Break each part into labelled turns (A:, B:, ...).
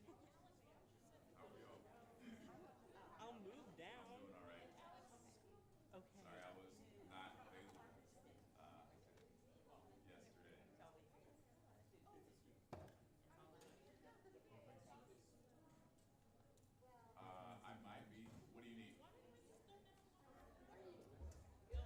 A: How are we all?
B: I'll move down.
A: Doing all right.
B: Okay.
A: Sorry, I was not available uh, yesterday. I might be. What do you need? Yeah.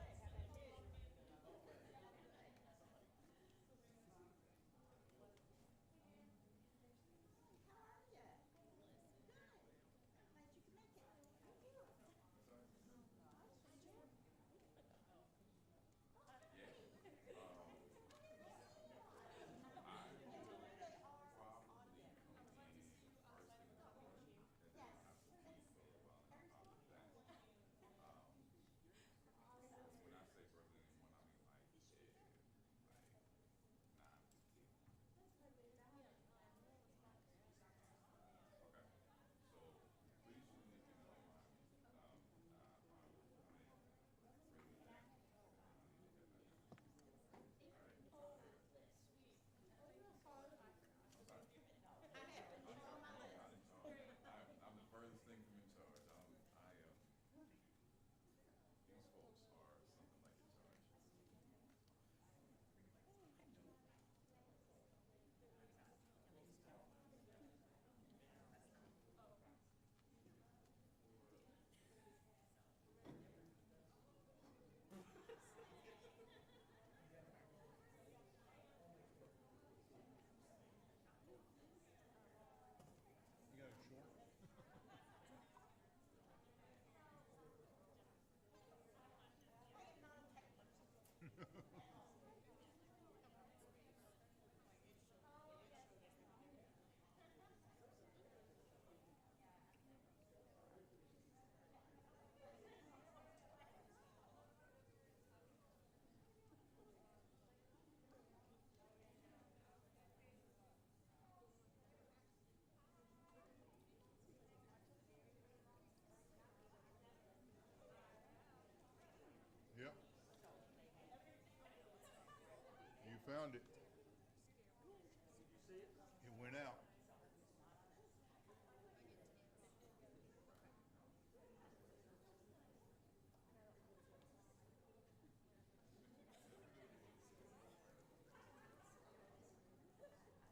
A: I will probably come in first thing in the morning, and then I'll have to leave for a little while, and I'll be back. When I say first thing in the morning, I mean like 9:15. Okay. So please shoot me if you don't mind me. I'll come in, bring it back, and I need to head back out. All right. I'm sorry. Not in charge. I'm the furthest thing from in charge. These folks are something like in charge.
C: You got a short? Yep. You found it. It went out.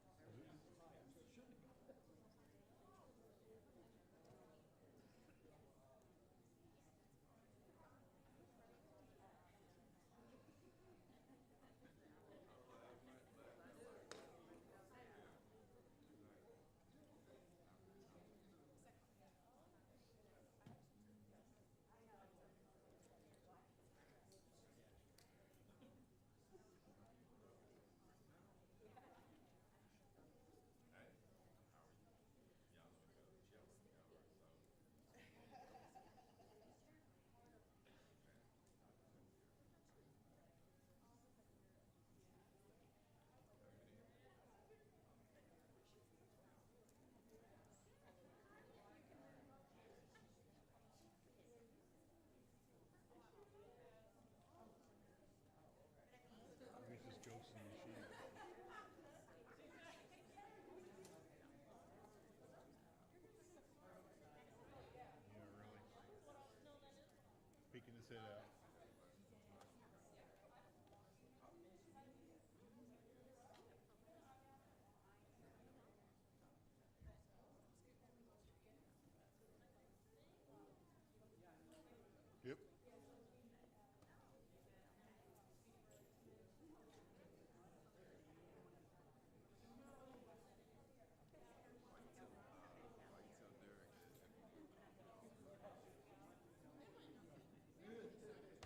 A: Hey, how are you? Y'all know each other. Y'all work together, so.
C: This is Ghost in the Machine. Yeah, really. Peeking his head out. Yep.
A: Why you tell Derek that if you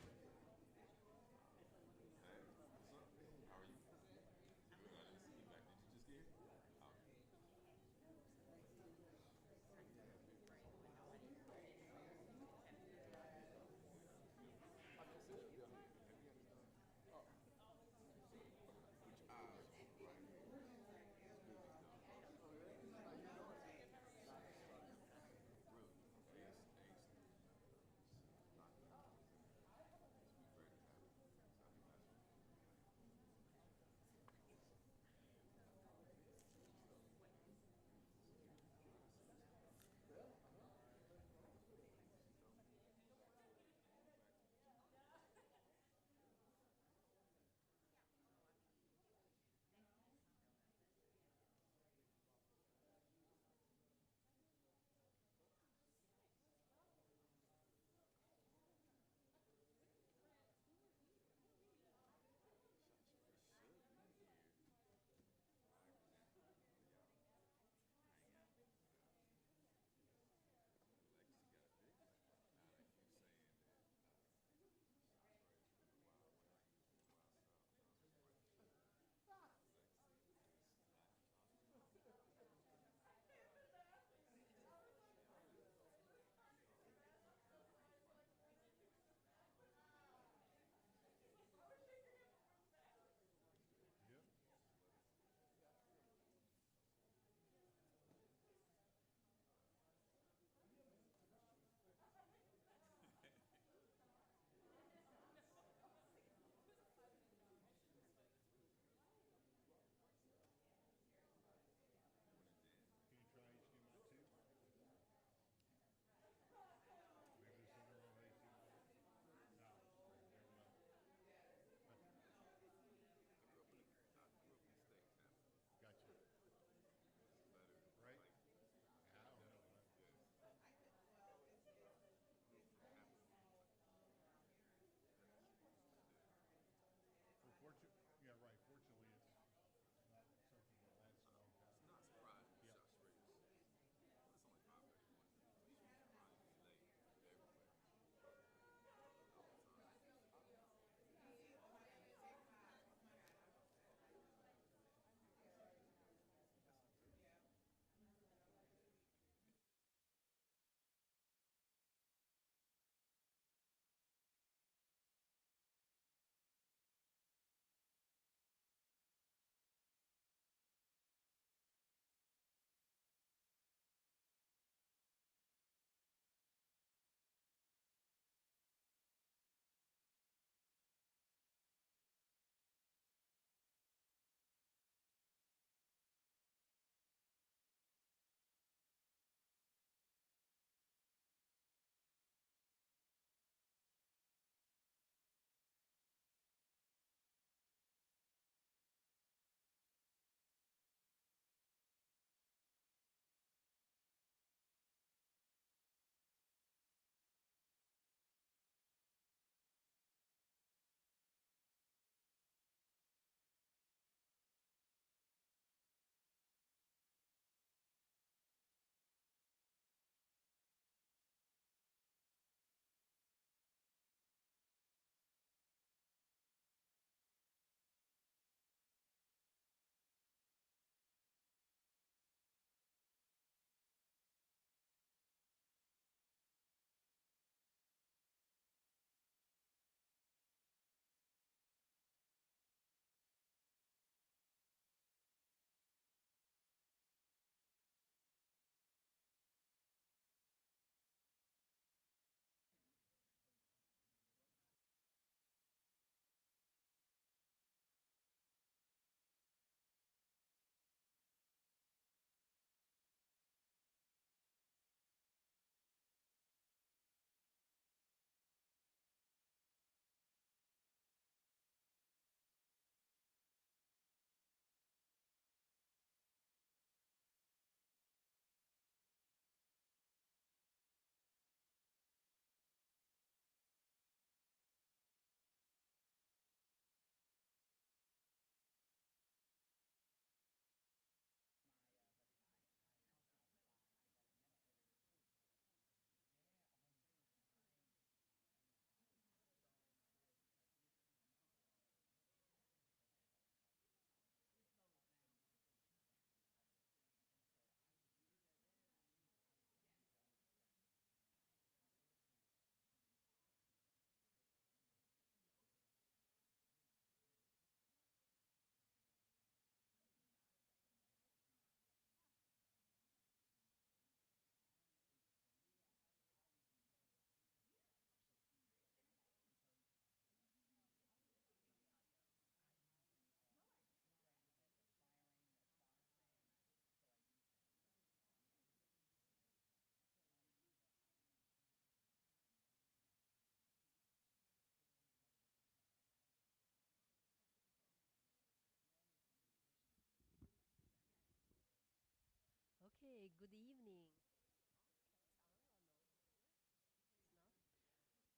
D: Good evening.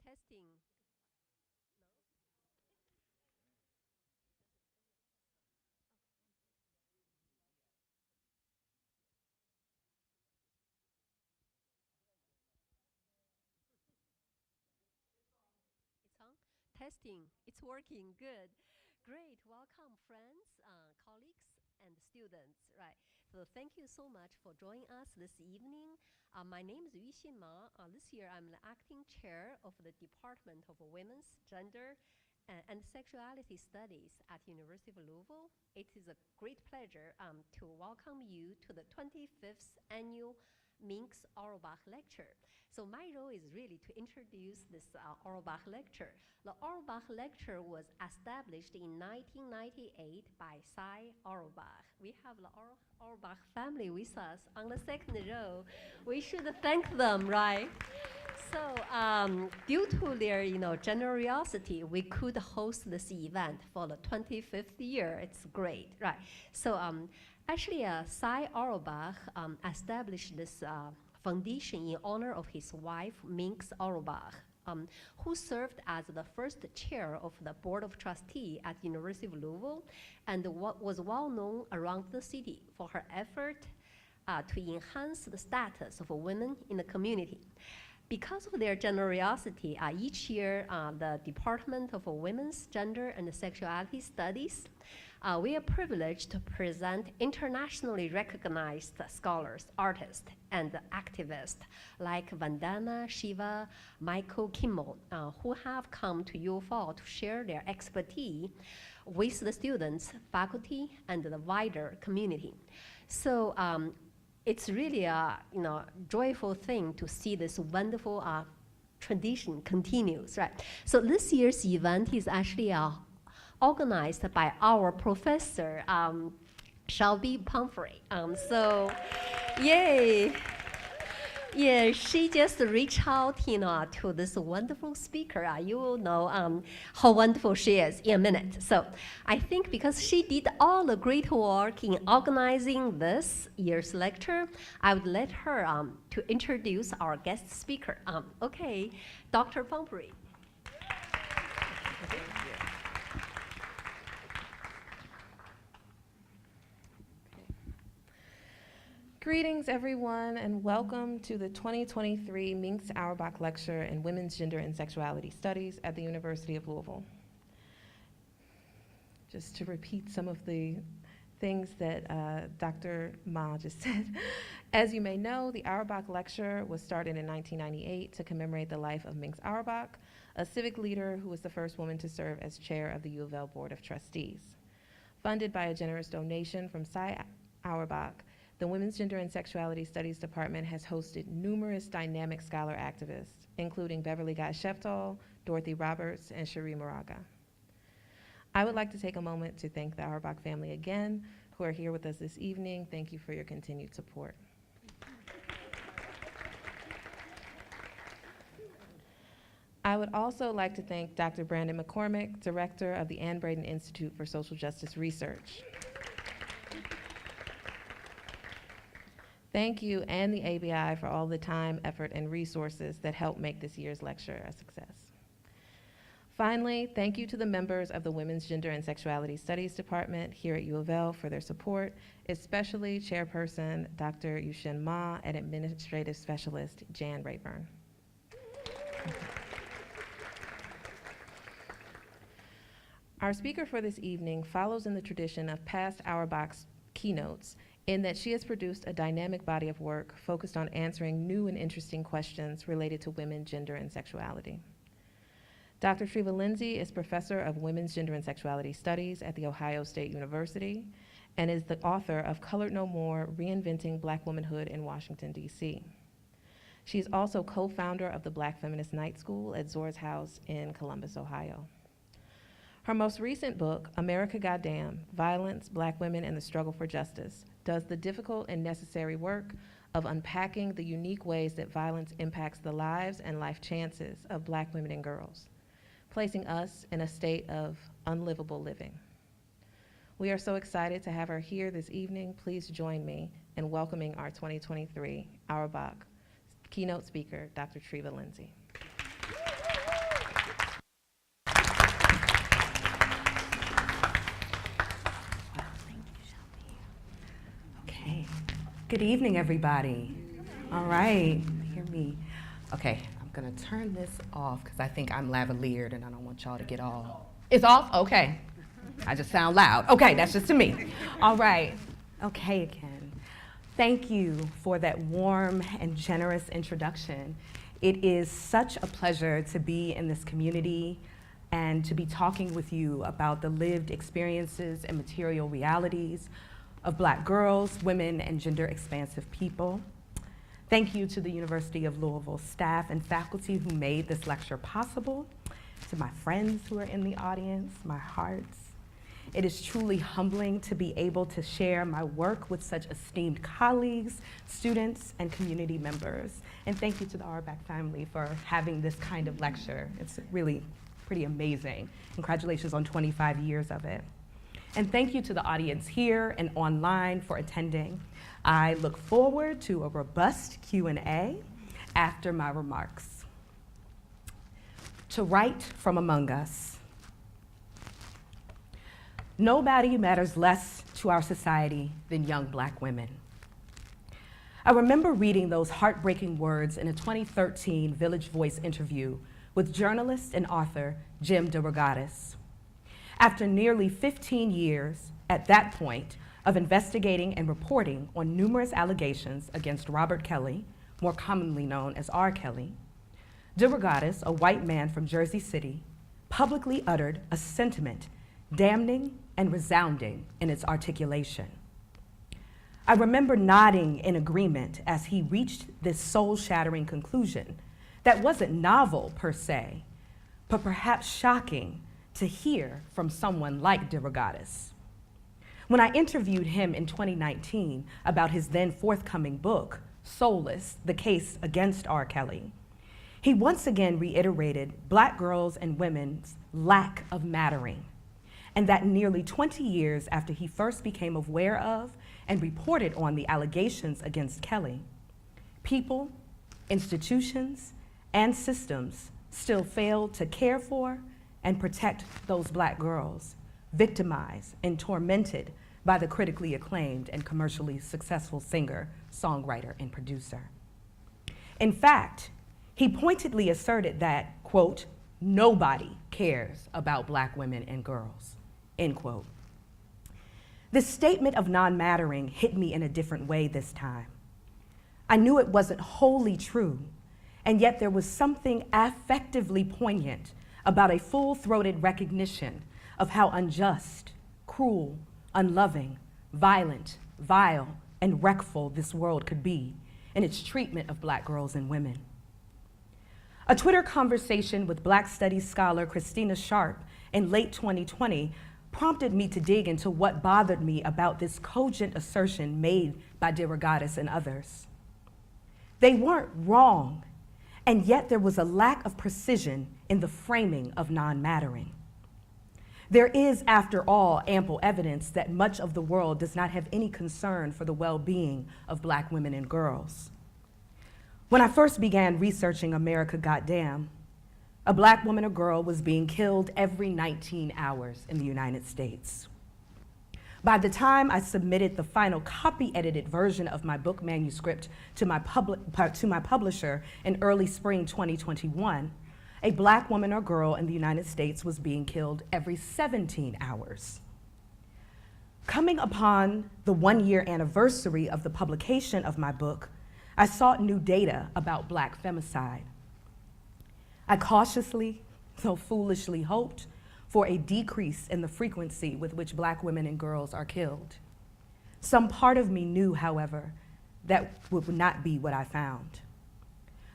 D: Testing. It's on. Testing. It's working. Good. Great. Welcome, friends, colleagues, and students. Right. So thank you so much for joining us this evening. My name is Yuxin Ma. This year, I'm the acting chair of the Department of Women's, Gender, and Sexuality Studies at University of Louisville. It is a great pleasure to welcome you to the 25th annual Minx Auerbach lecture. So my role is really to introduce this Auerbach lecture. The Auerbach lecture was established in 1998 by Cy Auerbach. We have the Auerbach family with us on the second row. We should thank them, right? So due to their generosity, we could host this event for the 25th year. It's great, right? So actually, Cy Auerbach established this foundation in honor of his wife, Minx Auerbach, who served as the first chair of the Board of Trustees at University of Louisville and was well known around the city for her effort to enhance the status of women in the community. Because of their generosity, each year the Department of Women's, Gender, and Sexuality Studies, we are privileged to present internationally recognized scholars, artists, and activists like Vandana Shiva, Michael Kimmel, who have come to U of L to share their expertise with the students, faculty, and the wider community. So it's really a joyful thing to see this wonderful tradition continues, right? So this year's event is actually organized by our professor, Treva Pumphrey. So, yay! Yeah, she just reached out, to this wonderful speaker. You will know how wonderful she is in a minute. So I think because she did all the great work in organizing this year's lecture, I would let her to introduce our guest speaker. Okay, Dr. Pumphrey.
E: Greetings, everyone, and welcome to the 2023 Minx Auerbach Lecture in Women's Gender and Sexuality Studies at the University of Louisville. Just to repeat some of the things that Dr. Ma just said. As you may know, the Auerbach Lecture was started in 1998 to commemorate the life of Minx Auerbach, a civic leader who was the first woman to serve as chair of the U of L Board of Trustees. Funded by a generous donation from Cy Auerbach, the Women's Gender and Sexuality Studies Department has hosted numerous dynamic scholar activists, including Beverly Guy-Sheftall, Dorothy Roberts, and Cherie Moraga. I would like to take a moment to thank the Auerbach family again, who are here with us this evening. Thank you for your continued support. I would also like to thank Dr. Brandon McCormick, Director of the Ann Braden Institute for Social Justice Research. Thank you and the ABI for all the time, effort, and resources that helped make this year's lecture a success. Finally, thank you to the members of the Women's Gender and Sexuality Studies Department here at U of L for their support, especially Chairperson Dr. Yuxin Ma and Administrative Specialist Jan Rayburn. Our speaker for this evening follows in the tradition of past Auerbach's keynotes in that she has produced a dynamic body of work focused on answering new and interesting questions related to women, gender, and sexuality. Dr. Treva Lindsey is Professor of Women's Gender and Sexuality Studies at The Ohio State University and is the author of Colored No More, Reinventing Black Womanhood in Washington, D.C. She's also co-founder of the Black Feminist Night School at Zora's House in Columbus, Ohio. Her most recent book, America Goddam, Violence, Black Women, and the Struggle for Justice, does the difficult and necessary work of unpacking the unique ways that violence impacts the lives and life chances of Black women and girls, placing us in a state of unlivable living. We are so excited to have her here this evening. Please join me and welcoming our 2023 Auerbach keynote speaker, Dr. Treva Lindsey.
F: Okay. Good evening, everybody. All right. Hear me. Okay, I'm going to turn this off because I think I'm lavaliered and I don't want y'all to get all... It's off? Okay. I just sound loud. Okay, that's just to me. All right. Okay, again. Thank you for that warm and generous introduction. It is such a pleasure to be in this community and to be talking with you about the lived experiences and material realities of Black girls, women, and gender-expansive people. Thank you to the University of Louisville staff and faculty who made this lecture possible, to my friends who are in the audience, my hearts. It is truly humbling to be able to share my work with such esteemed colleagues, students, and community members. And thank you to the Auerbach family for having this kind of lecture. It's really pretty amazing. Congratulations on 25 years of it. And thank you to the audience here and online for attending. I look forward to a robust Q&A after my remarks. To write from among us. Nobody matters less to our society than young Black women. I remember reading those heartbreaking words in a 2013 Village Voice interview with journalist and author Jim DeRogatis. After nearly 15 years, at that point, of investigating and reporting on numerous allegations against Robert Kelly, more commonly known as R. Kelly, DeRogatis, a white man from Jersey City, publicly uttered a sentiment damning and resounding in its articulation. I remember nodding in agreement as he reached this soul-shattering conclusion that wasn't novel per se, but perhaps shocking to hear from someone like DeRogatis. When I interviewed him in 2019 about his then forthcoming book, Soulless, The Case Against R. Kelly, he once again reiterated Black girls and women's lack of mattering, and that nearly 20 years after he first became aware of and reported on the allegations against Kelly, people, institutions, and systems still failed to care for and protect those Black girls, victimized and tormented by the critically acclaimed and commercially successful singer, songwriter, and producer. In fact, he pointedly asserted that, quote, nobody cares about Black women and girls, end quote. This statement of non-mattering hit me in a different way this time. I knew it wasn't wholly true, and yet there was something affectively poignant about a full-throated recognition of how unjust, cruel, unloving, violent, vile, and wreckful this world could be in its treatment of Black girls and women. A Twitter conversation with Black Studies scholar Christina Sharp in late 2020 prompted me to dig into what bothered me about this cogent assertion made by DeRogatis and others. They weren't wrong, and yet there was a lack of precision in the framing of non-mattering. There is, after all, ample evidence that much of the world does not have any concern for the well-being of Black women and girls. When I first began researching America Goddam, a Black woman or girl was being killed every 19 hours in the United States. By the time I submitted the final copy-edited version of my book manuscript to my publisher in early spring 2021, a Black woman or girl in the United States was being killed every 17 hours. Coming upon the one-year anniversary of the publication of my book, I sought new data about Black femicide. I cautiously, though foolishly, hoped for a decrease in the frequency with which Black women and girls are killed. Some part of me knew, however, that would not be what I found.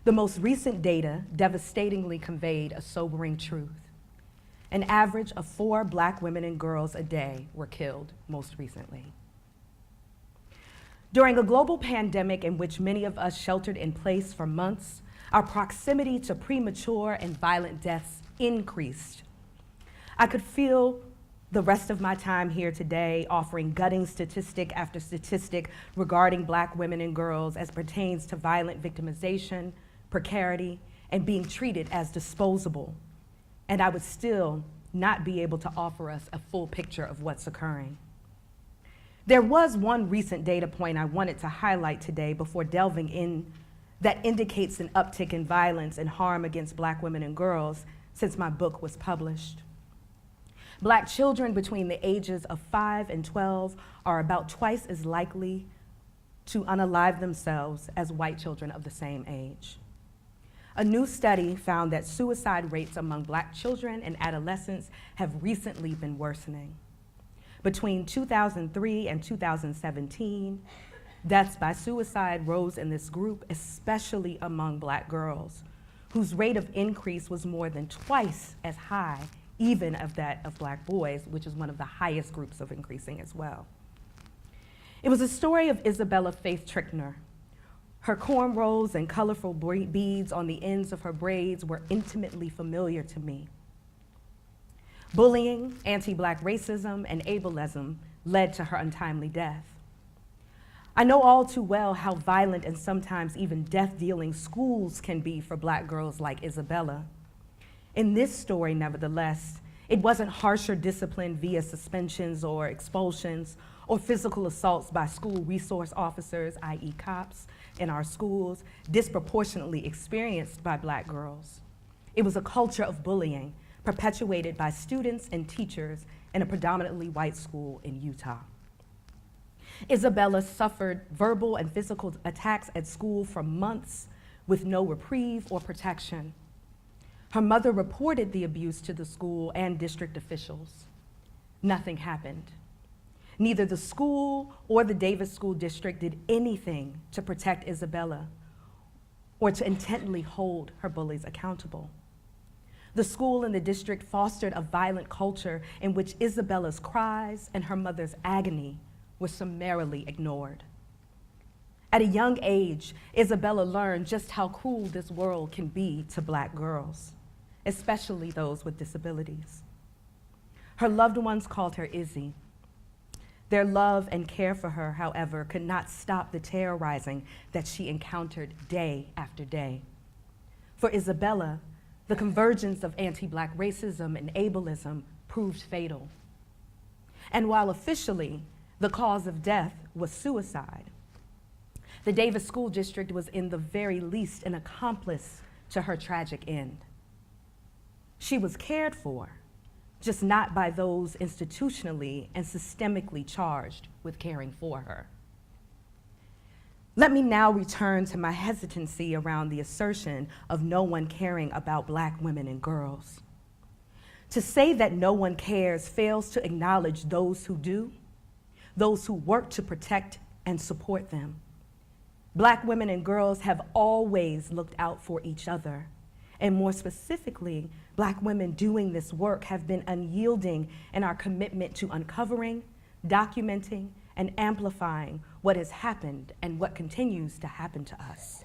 F: The most recent data devastatingly conveyed a sobering truth. An average of 4 Black women and girls a day were killed most recently. During a global pandemic in which many of us sheltered in place for months, our proximity to premature and violent deaths increased. I could feel the rest of my time here today offering gutting statistic after statistic regarding Black women and girls as pertains to violent victimization, precarity, and being treated as disposable. And I would still not be able to offer us a full picture of what's occurring. There was one recent data point I wanted to highlight today before delving in that indicates an uptick in violence and harm against Black women and girls since my book was published. Black children between the ages of 5 and 12 are about twice as likely to unalive themselves as white children of the same age. A new study found that suicide rates among Black children and adolescents have recently been worsening. Between 2003 and 2017, deaths by suicide rose in this group, especially among Black girls, whose rate of increase was more than twice as high, even of that of Black boys, which is one of the highest groups of increasing as well. It was a story of Isabella Faith Trickner. Her cornrows and colorful beads on the ends of her braids were intimately familiar to me. Bullying, anti-Black racism, and ableism led to her untimely death. I know all too well how violent and sometimes even death-dealing schools can be for Black girls like Isabella. In this story, nevertheless, it wasn't harsher discipline via suspensions or expulsions or physical assaults by school resource officers, i.e. cops, in our schools, disproportionately experienced by Black girls. It was a culture of bullying perpetuated by students and teachers in a predominantly white school in Utah. Isabella suffered verbal and physical attacks at school for months with no reprieve or protection. Her mother reported the abuse to the school and district officials. Nothing happened. Neither the school or the Davis School District did anything to protect Isabella or to intently hold her bullies accountable. The school and the district fostered a violent culture in which Isabella's cries and her mother's agony were summarily ignored. At a young age, Isabella learned just how cruel this world can be to Black girls, especially those with disabilities. Her loved ones called her Izzy. Their love and care for her, however, could not stop the terrorizing that she encountered day after day. For Isabella, the convergence of anti-Black racism and ableism proved fatal. And while officially the cause of death was suicide, the Davis School District was in the very least an accomplice to her tragic end. She was cared for, just not by those institutionally and systemically charged with caring for her. Let me now return to my hesitancy around the assertion of no one caring about Black women and girls. To say that no one cares fails to acknowledge those who do, those who work to protect and support them. Black women and girls have always looked out for each other, and more specifically, Black women doing this work have been unyielding in our commitment to uncovering, documenting, and amplifying what has happened and what continues to happen to us.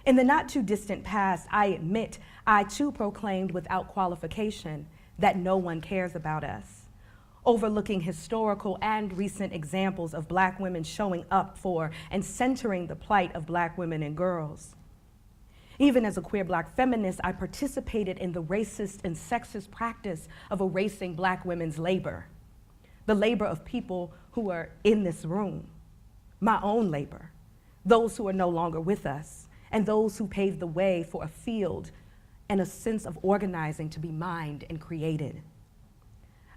F: In the not too distant past, I admit I too proclaimed without qualification that no one cares about us, overlooking historical and recent examples of Black women showing up for and centering the plight of Black women and girls. Even as a queer Black feminist, I participated in the racist and sexist practice of erasing Black women's labor, the labor of people who are in this room, my own labor, those who are no longer with us, and those who paved the way for a field and a sense of organizing to be mined and created.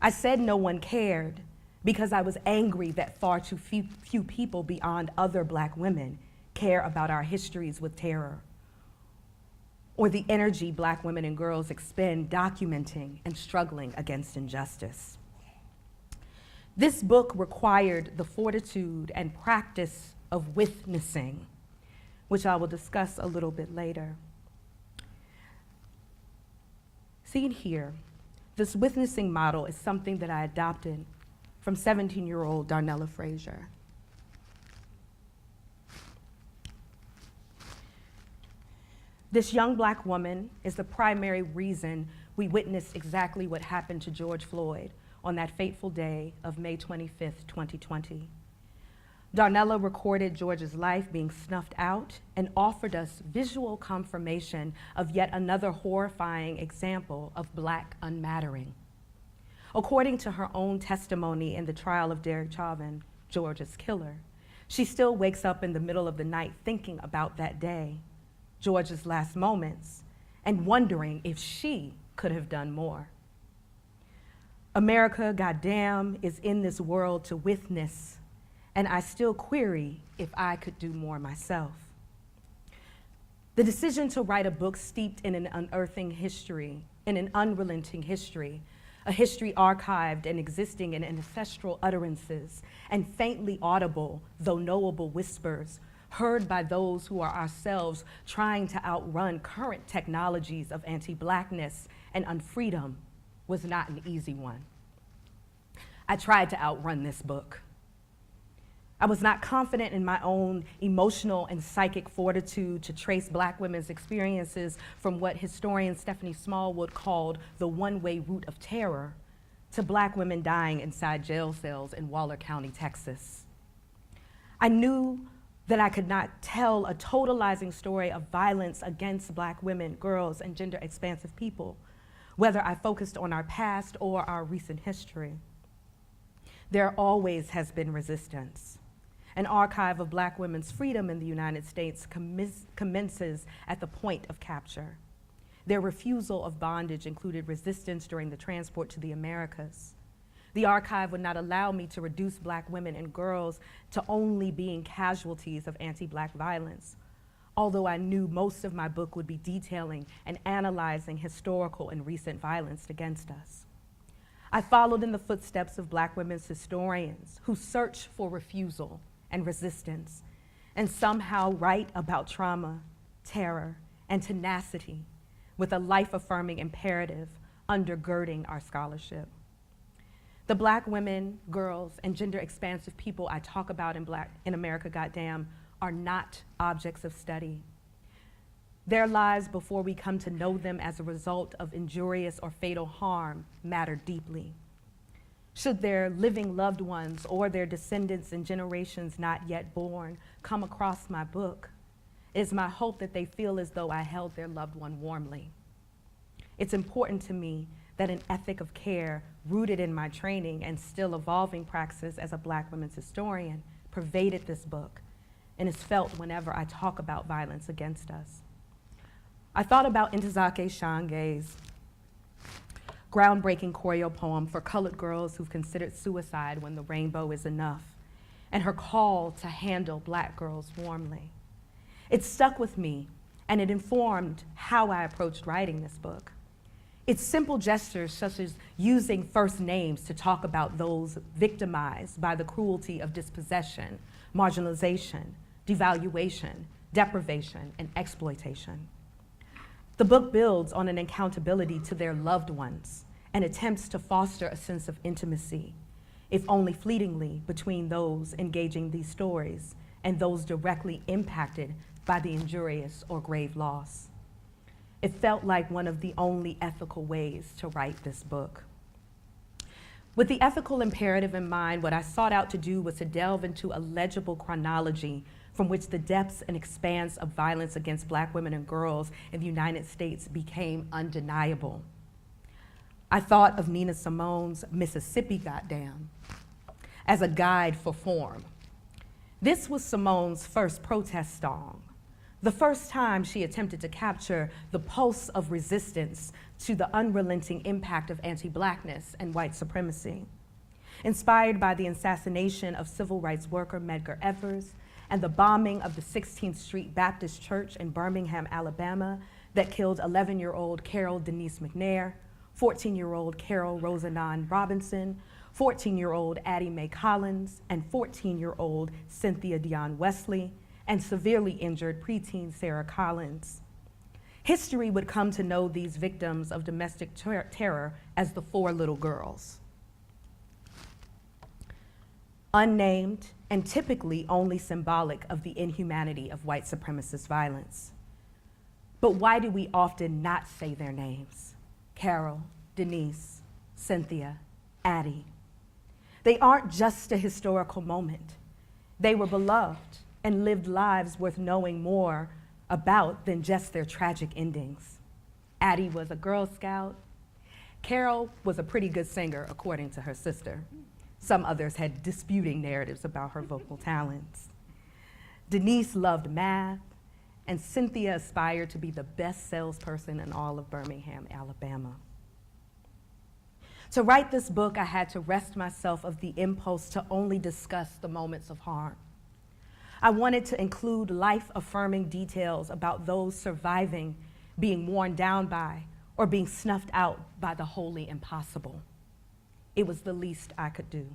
F: I said no one cared because I was angry that far too few people beyond other Black women care about our histories with terror, or the energy Black women and girls expend documenting and struggling against injustice. This book required the fortitude and practice of witnessing, which I will discuss a little bit later. Seen here, this witnessing model is something that I adopted from 17-year-old Darnella Frazier. This young Black woman is the primary reason we witnessed exactly what happened to George Floyd, on that fateful day of May 25th, 2020. Darnella recorded George's life being snuffed out and offered us visual confirmation of yet another horrifying example of Black unmattering. According to her own testimony in the trial of Derek Chauvin, George's killer, she still wakes up in the middle of the night thinking about that day, George's last moments, and wondering if she could have done more. America, goddamn, is in this world to witness, and I still query if I could do more myself. The decision to write a book steeped in an unearthing history, in an unrelenting history, a history archived and existing in ancestral utterances and faintly audible, though knowable whispers, heard by those who are ourselves trying to outrun current technologies of anti-Blackness and unfreedom, was not an easy one. I tried to outrun this book. I was not confident in my own emotional and psychic fortitude to trace Black women's experiences from what historian Stephanie Smallwood called the one-way route of terror to Black women dying inside jail cells in Waller County, Texas. I knew that I could not tell a totalizing story of violence against Black women, girls, and gender-expansive people, whether I focused on our past or our recent history. There always has been resistance. An archive of Black women's freedom in the United States commences at the point of capture. Their refusal of bondage included resistance during the transport to the Americas. The archive would not allow me to reduce Black women and girls to only being casualties of anti-Black violence, although I knew most of my book would be detailing and analyzing historical and recent violence against us. I followed in the footsteps of Black women's historians who search for refusal and resistance, and somehow write about trauma, terror, and tenacity with a life-affirming imperative undergirding our scholarship. The Black women, girls, and gender-expansive people I talk about in America, Goddam, are not objects of study. Their lives before we come to know them as a result of injurious or fatal harm matter deeply. Should their living loved ones or their descendants in generations not yet born come across my book, it is my hope that they feel as though I held their loved one warmly. It's important to me that an ethic of care rooted in my training and still evolving praxis as a Black women's historian pervaded this book and is felt whenever I talk about violence against us. I thought about Ntozake Shange's groundbreaking choreo poem for colored girls who've considered suicide when the rainbow is enough, and her call to handle Black girls warmly. It stuck with me, and it informed how I approached writing this book. It's simple gestures such as using first names to talk about those victimized by the cruelty of dispossession, marginalization, devaluation, deprivation, and exploitation. The book builds on an accountability to their loved ones and attempts to foster a sense of intimacy, if only fleetingly, between those engaging these stories and those directly impacted by the injurious or grave loss. It felt like one of the only ethical ways to write this book. With the ethical imperative in mind, what I sought out to do was to delve into a legible chronology from which the depths and expanse of violence against Black women and girls in the United States became undeniable. I thought of Nina Simone's Mississippi Goddam as a guide for form. This was Simone's first protest song, the first time she attempted to capture the pulse of resistance to the unrelenting impact of anti-Blackness and white supremacy. Inspired by the assassination of civil rights worker Medgar Evers and the bombing of the 16th Street Baptist Church in Birmingham, Alabama, that killed 11-year-old Carol Denise McNair, 14-year-old Carol Rosanand Robinson, 14-year-old Addie Mae Collins, and 14-year-old Cynthia Dionne Wesley, and severely injured preteen Sarah Collins. History would come to know these victims of domestic terror as the four little girls. Unnamed and typically only symbolic of the inhumanity of white supremacist violence. But why do we often not say their names? Carol, Denise, Cynthia, Addie. They aren't just a historical moment. They were beloved and lived lives worth knowing more about than just their tragic endings. Addie was a Girl Scout. Carol was a pretty good singer, according to her sister. Some others had disputing narratives about her vocal talents. Denise loved math, and Cynthia aspired to be the best salesperson in all of Birmingham, Alabama. To write this book, I had to wrest myself of the impulse to only discuss the moments of harm. I wanted to include life-affirming details about those surviving being worn down by or being snuffed out by the wholly impossible. It was the least I could do.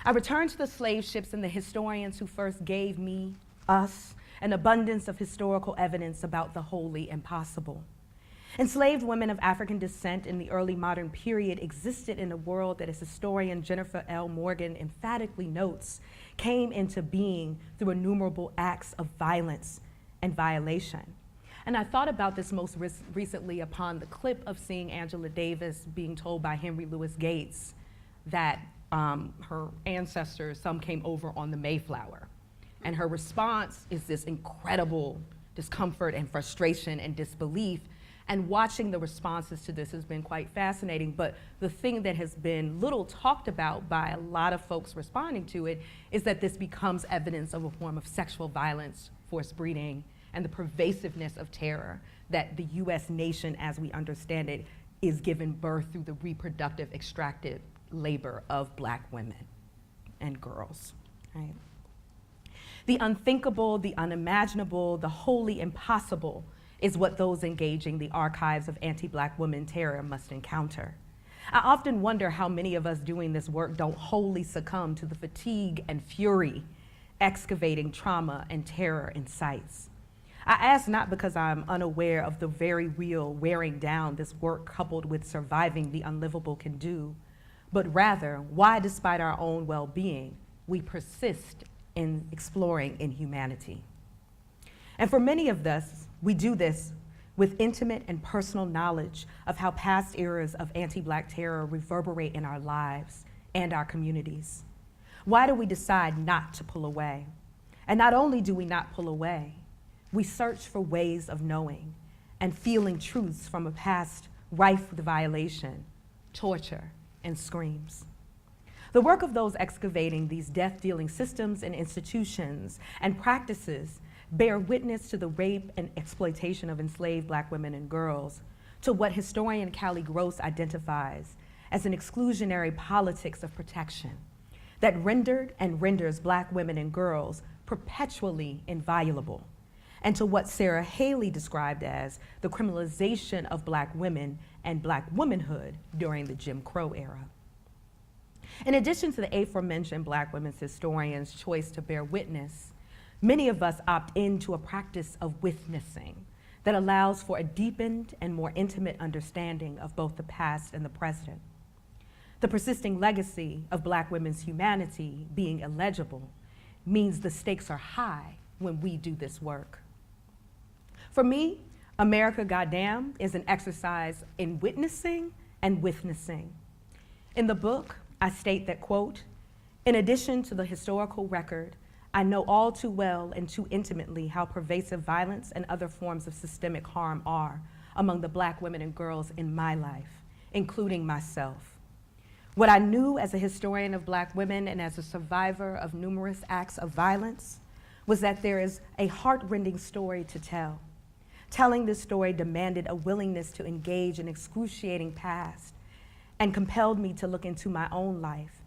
F: I returned to the slave ships and the historians who first gave me, us, an abundance of historical evidence about the wholly impossible. Enslaved women of African descent in the early modern period existed in a world that, as historian Jennifer L. Morgan emphatically notes, came into being through innumerable acts of violence and violation. And I thought about this most recently upon the clip of seeing Angela Davis being told by Henry Louis Gates that her ancestors, some came over on the Mayflower. And her response is this incredible discomfort and frustration and disbelief. And watching the responses to this has been quite fascinating, but the thing that has been little talked about by a lot of folks responding to it is that this becomes evidence of a form of sexual violence, forced breeding, and the pervasiveness of terror that the US nation, as we understand it, is given birth through the reproductive, extractive labor of Black women and girls, right? The unthinkable, the unimaginable, the wholly impossible is what those engaging the archives of anti-Black women terror must encounter. I often wonder how many of us doing this work don't wholly succumb to the fatigue and fury excavating trauma and terror in sites. I ask not because I'm unaware of the very real wearing down this work coupled with surviving the unlivable can do, but rather why, despite our own well-being, we persist in exploring inhumanity. And for many of us, we do this with intimate and personal knowledge of how past eras of anti-Black terror reverberate in our lives and our communities. Why do we decide not to pull away? And not only do we not pull away, we search for ways of knowing and feeling truths from a past rife with violation, torture, and screams. The work of those excavating these death-dealing systems and institutions and practices bear witness to the rape and exploitation of enslaved Black women and girls, to what historian Callie Gross identifies as an exclusionary politics of protection that rendered and renders Black women and girls perpetually inviolable, and to what Sarah Haley described as the criminalization of Black women and Black womanhood during the Jim Crow era. In addition to the aforementioned Black women's historians' choice to bear witness, many of us opt into a practice of witnessing that allows for a deepened and more intimate understanding of both the past and the present. The persisting legacy of Black women's humanity being illegible means the stakes are high when we do this work. For me, America Goddam is an exercise in witnessing and witnessing. In the book, I state that, quote, in addition to the historical record, I know all too well and too intimately how pervasive violence and other forms of systemic harm are among the Black women and girls in my life, including myself. What I knew as a historian of Black women and as a survivor of numerous acts of violence was that there is a heart-rending story to tell. Telling this story demanded a willingness to engage an excruciating past and compelled me to look into my own life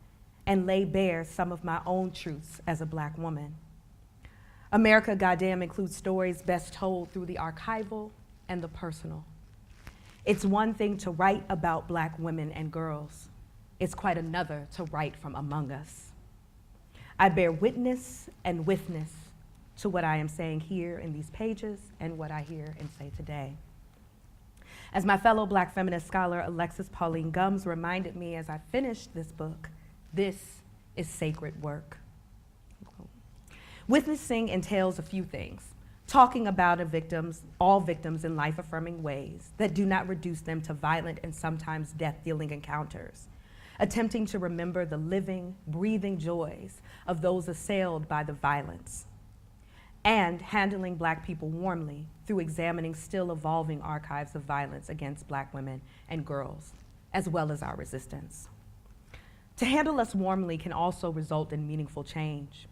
F: and lay bare some of my own truths as a Black woman. America Goddam includes stories best told through the archival and the personal. It's one thing to write about Black women and girls. It's quite another to write from among us. I bear witness and witness to what I am saying here in these pages and what I hear and say today. As my fellow Black feminist scholar Alexis Pauline Gumbs reminded me as I finished this book, this is sacred work. Witnessing entails a few things. Talking about all victims in life-affirming ways that do not reduce them to violent and sometimes death-dealing encounters. attempting to remember the living, breathing joys of those assailed by the violence, and handling Black people warmly through examining still evolving archives of violence against Black women and girls, as well as our resistance. To handle us warmly can also result in meaningful change.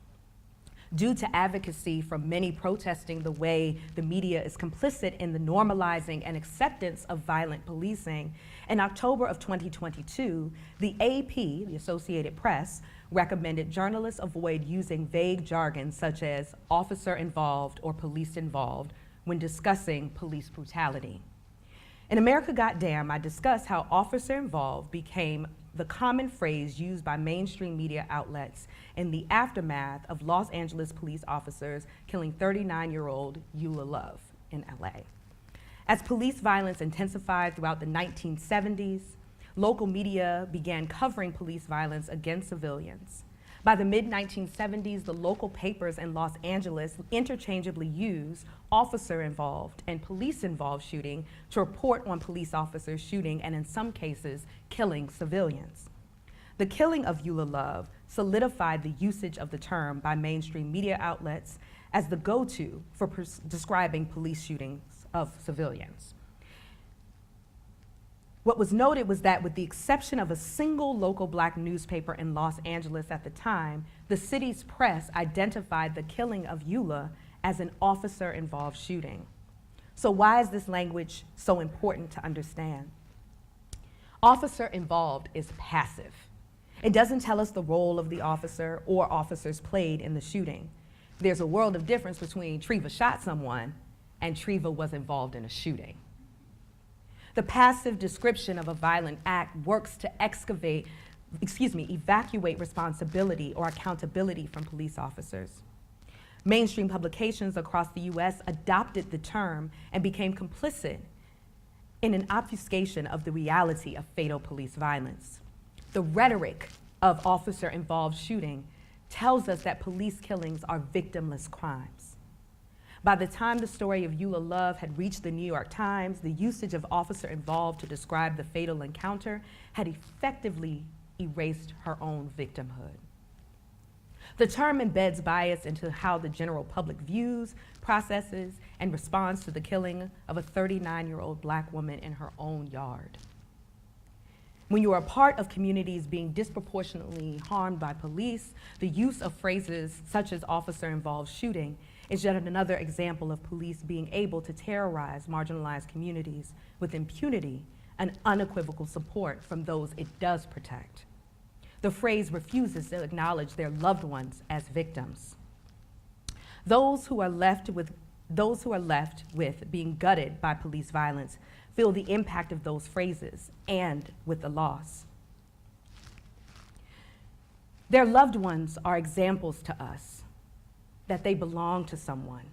F: Due to advocacy from many protesting the way the media is complicit in the normalizing and acceptance of violent policing, in October of 2022, the AP, the Associated Press, recommended journalists avoid using vague jargon such as officer involved or police involved when discussing police brutality. In America Goddam, I discussed how officer involved became the common phrase used by mainstream media outlets in the aftermath of Los Angeles police officers killing 39-year-old Eula Love in LA. As police violence intensified throughout the 1970s, local media began covering police violence against civilians. By the mid-1970s, the local papers in Los Angeles interchangeably used officer-involved and police-involved shooting to report on police officers shooting and, in some cases, killing civilians. The killing of Eula Love solidified the usage of the term by mainstream media outlets as the go-to for describing police shootings of civilians. What was noted was that with the exception of a single local Black newspaper in Los Angeles at the time, the city's press identified the killing of Eula as an officer-involved shooting. So why is this language so important to understand? Officer-involved is passive. It doesn't tell us the role of the officer or officers played in the shooting. There's a world of difference between Treva shot someone and Treva was involved in a shooting. The passive description of a violent act works to evacuate responsibility or accountability from police officers. Mainstream publications across the US adopted the term and became complicit in an obfuscation of the reality of fatal police violence. The rhetoric of officer-involved shooting tells us that police killings are victimless crimes. By the time the story of Eula Love had reached the New York Times, the usage of officer involved to describe the fatal encounter had effectively erased her own victimhood. The term embeds bias into how the general public views, processes, and responds to the killing of a 39-year-old Black woman in her own yard. When you are a part of communities being disproportionately harmed by police, the use of phrases such as officer-involved shooting is yet another example of police being able to terrorize marginalized communities with impunity and unequivocal support from those it does protect. The phrase refuses to acknowledge their loved ones as victims. Those who are left with being gutted by police violence feel the impact of those phrases and with the loss. Their loved ones are examples to us that they belong to someone.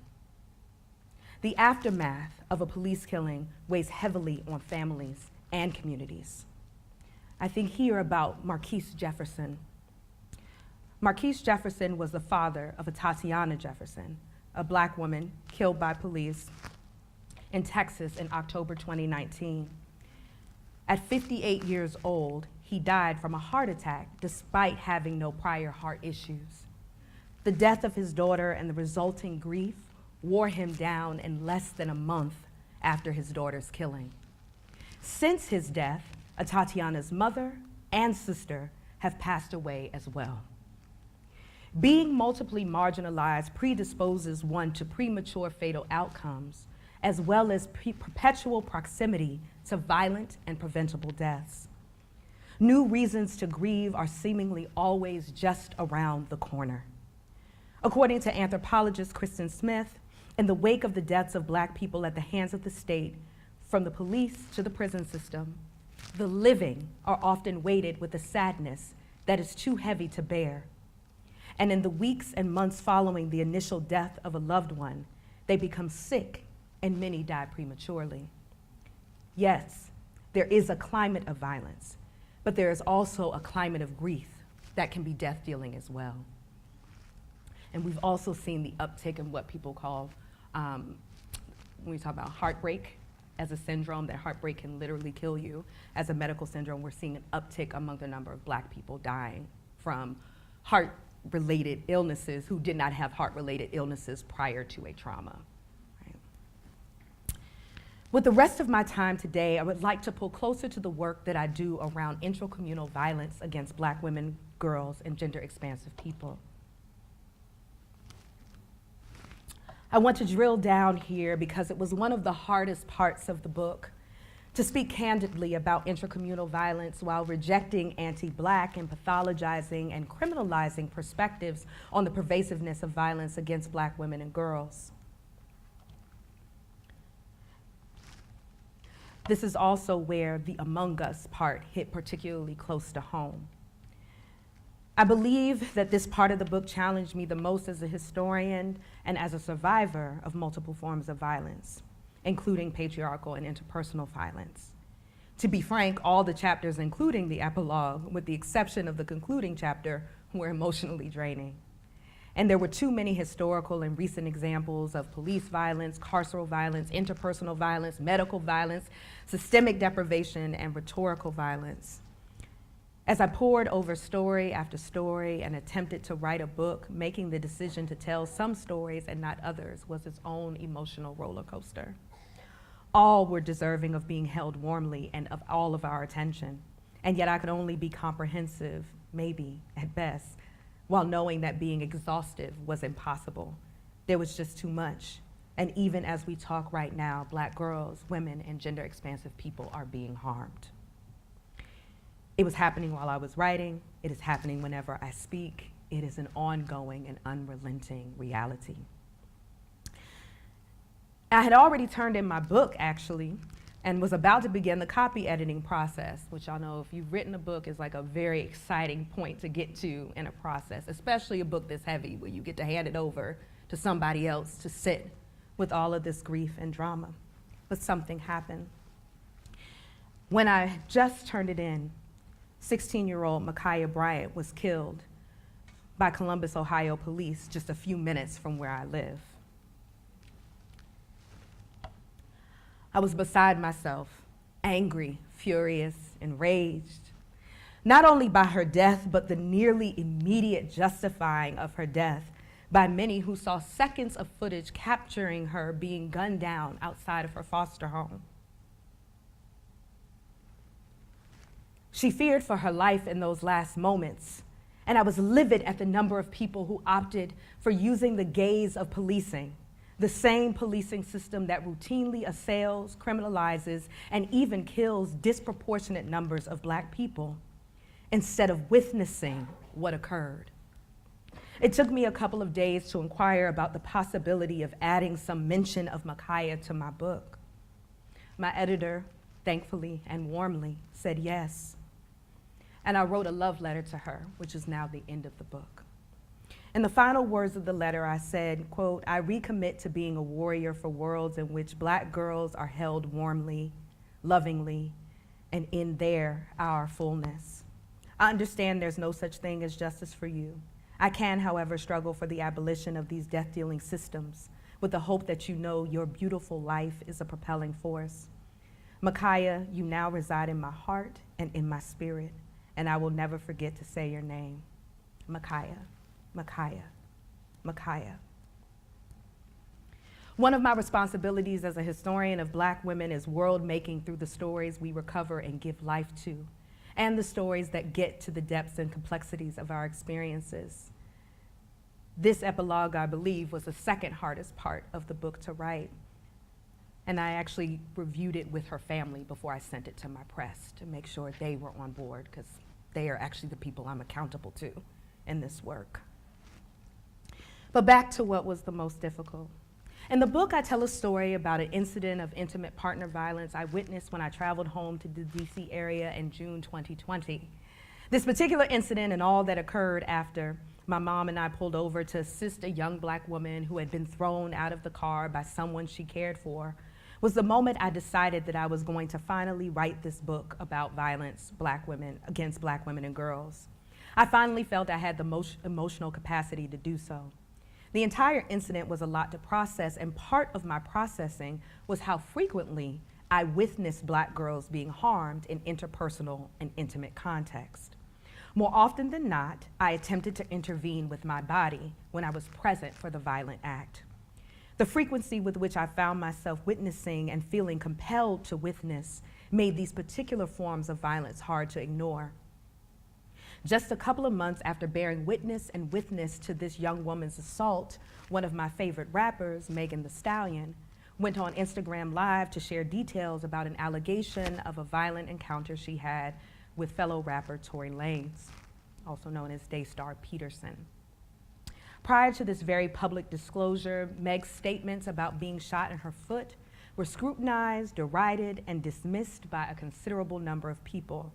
F: The aftermath of a police killing weighs heavily on families and communities. I think here about Marquise Jefferson. Marquise Jefferson was the father of a Tatiana Jefferson, a Black woman killed by police in Texas in October 2019. At 58 years old, he died from a heart attack despite having no prior heart issues. The death of his daughter and the resulting grief wore him down in less than a month after his daughter's killing. Since his death, Tatiana's mother and sister have passed away as well. Being multiply marginalized predisposes one to premature fatal outcomes, as well as perpetual proximity to violent and preventable deaths. New reasons to grieve are seemingly always just around the corner. According to anthropologist Kristen Smith, in the wake of the deaths of Black people at the hands of the state, from the police to the prison system, the living are often weighted with a sadness that is too heavy to bear. And in the weeks and months following the initial death of a loved one, they become sick and many die prematurely. Yes, there is a climate of violence, but there is also a climate of grief that can be death-dealing as well. And we've also seen the uptick in what people call, when we talk about heartbreak, as a syndrome, that heartbreak can literally kill you as a medical syndrome, we're seeing an uptick among the number of Black people dying from heart-related illnesses who did not have heart-related illnesses prior to a trauma. With the rest of my time today, I would like to pull closer to the work that I do around intracommunal violence against Black women, girls, and gender-expansive people. I want to drill down here because it was one of the hardest parts of the book to speak candidly about intracommunal violence while rejecting anti-Black and pathologizing and criminalizing perspectives on the pervasiveness of violence against Black women and girls. This is also where the Among Us part hit particularly close to home. I believe that this part of the book challenged me the most as a historian and as a survivor of multiple forms of violence, including patriarchal and interpersonal violence. To be frank, all the chapters, including the epilogue, with the exception of the concluding chapter, were emotionally draining. And there were too many historical and recent examples of police violence, carceral violence, interpersonal violence, medical violence, systemic deprivation, and rhetorical violence. As I pored over story after story and attempted to write a book, making the decision to tell some stories and not others was its own emotional roller coaster. All were deserving of being held warmly and of all of our attention, and yet I could only be comprehensive, maybe, at best, while knowing that being exhaustive was impossible. There was just too much. And even as we talk right now, Black girls, women, and gender-expansive people are being harmed. It was happening while I was writing. It is happening whenever I speak. It is an ongoing and unrelenting reality. I had already turned in my book, actually, and was about to begin the copy editing process, which y'all know if you've written a book is like a very exciting point to get to in a process, especially a book this heavy where you get to hand it over to somebody else to sit with all of this grief and drama. But something happened. When I just turned it in, 16-year-old Ma'Khia Bryant was killed by Columbus, Ohio police just a few minutes from where I live. I was beside myself, angry, furious, enraged, not only by her death, but the nearly immediate justifying of her death by many who saw seconds of footage capturing her being gunned down outside of her foster home. She feared for her life in those last moments, and I was livid at the number of people who opted for using the gaze of policing, the same policing system that routinely assails, criminalizes, and even kills disproportionate numbers of Black people, instead of witnessing what occurred. It took me a couple of days to inquire about the possibility of adding some mention of Ma'Khia to my book. My editor, thankfully and warmly, said yes. And I wrote a love letter to her, which is now the end of the book. In the final words of the letter, I said, quote, "I recommit to being a warrior for worlds in which Black girls are held warmly, lovingly, and in our fullness. I understand there's no such thing as justice for you. I can, however, struggle for the abolition of these death-dealing systems with the hope that you know your beautiful life is a propelling force. Ma'Khia, you now reside in my heart and in my spirit, and I will never forget to say your name. Ma'Khia, Ma'Khia, Ma'Khia." One of my responsibilities as a historian of Black women is world-making through the stories we recover and give life to, and the stories that get to the depths and complexities of our experiences. This epilogue, I believe, was the second hardest part of the book to write. And I actually reviewed it with her family before I sent it to my press to make sure they were on board, because they are actually the people I'm accountable to in this work. But back to what was the most difficult. In the book, I tell a story about an incident of intimate partner violence I witnessed when I traveled home to the DC area in June 2020. This particular incident and all that occurred after my mom and I pulled over to assist a young Black woman who had been thrown out of the car by someone she cared for was the moment I decided that I was going to finally write this book about violence against Black women and girls. I finally felt I had the emotional capacity to do so. The entire incident was a lot to process, and part of my processing was how frequently I witnessed Black girls being harmed in interpersonal and intimate context. More often than not, I attempted to intervene with my body when I was present for the violent act. The frequency with which I found myself witnessing and feeling compelled to witness made these particular forms of violence hard to ignore. Just a couple of months after bearing witness to this young woman's assault, one of my favorite rappers, Megan Thee Stallion, went on Instagram Live to share details about an allegation of a violent encounter she had with fellow rapper Tory Lanez, also known as Daystar Peterson. Prior to this very public disclosure, Meg's statements about being shot in her foot were scrutinized, derided, and dismissed by a considerable number of people.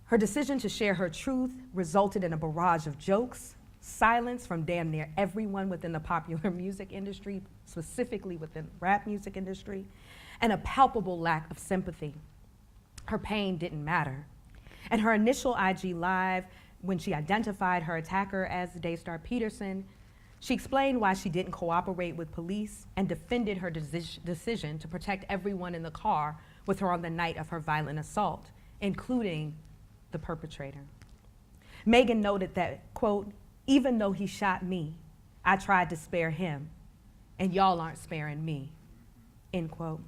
F: Her decision to share her truth resulted in a barrage of jokes, silence from damn near everyone within the popular music industry, specifically within the rap music industry, and a palpable lack of sympathy. Her pain didn't matter. And her initial IG Live, when she identified her attacker as Daystar Peterson, she explained why she didn't cooperate with police and defended her decision to protect everyone in the car with her on the night of her violent assault, including the perpetrator. Megan noted that, quote, "Even though he shot me, I tried to spare him, and y'all aren't sparing me," end quote.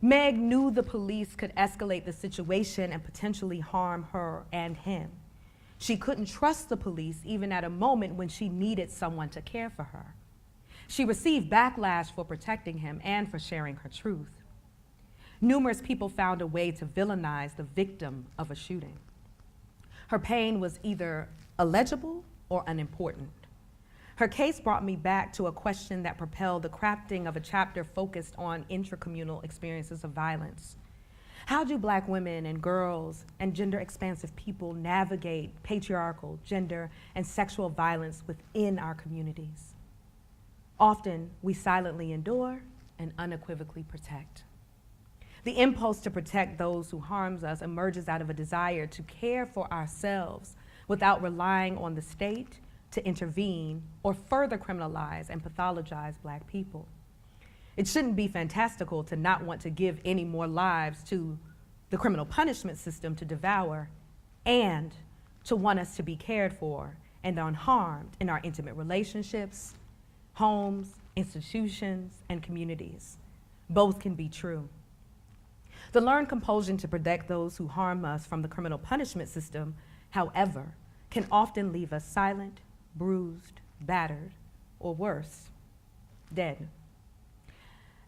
F: Meg knew the police could escalate the situation and potentially harm her and him. She couldn't trust the police even at a moment when she needed someone to care for her. She received backlash for protecting him and for sharing her truth. Numerous people found a way to villainize the victim of a shooting. Her pain was either illegible or unimportant. Her case brought me back to a question that propelled the crafting of a chapter focused on intracommunal experiences of violence. How do Black women and girls and gender-expansive people navigate patriarchal, gender, and sexual violence within our communities? Often, we silently endure and unequivocally protect. The impulse to protect those who harms us emerges out of a desire to care for ourselves without relying on the state to intervene or further criminalize and pathologize Black people. It shouldn't be fantastical to not want to give any more lives to the criminal punishment system to devour and to want us to be cared for and unharmed in our intimate relationships, homes, institutions, and communities. Both can be true. The learned compulsion to protect those who harm us from the criminal punishment system, however, can often leave us silent, bruised, battered, or worse, dead.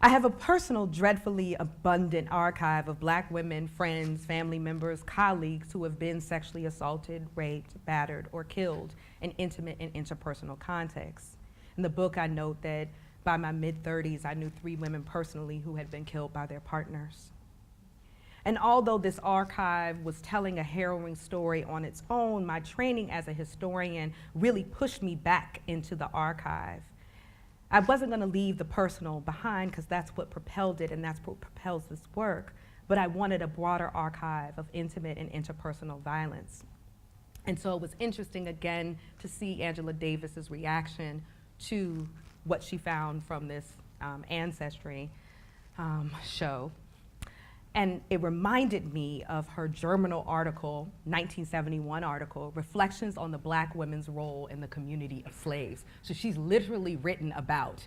F: I have a personal, dreadfully abundant archive of Black women, friends, family members, colleagues who have been sexually assaulted, raped, battered, or killed in intimate and interpersonal contexts. In the book, I note that by my mid-30s, I knew 3 women personally who had been killed by their partners. And although this archive was telling a harrowing story on its own, my training as a historian really pushed me back into the archive. I wasn't gonna leave the personal behind because that's what propelled it and that's what propels this work, but I wanted a broader archive of intimate and interpersonal violence. And so it was interesting again to see Angela Davis's reaction to what she found from this Ancestry show. And it reminded me of her Germinal article, 1971 article, Reflections on the Black Women's Role in the Community of Slaves. So she's literally written about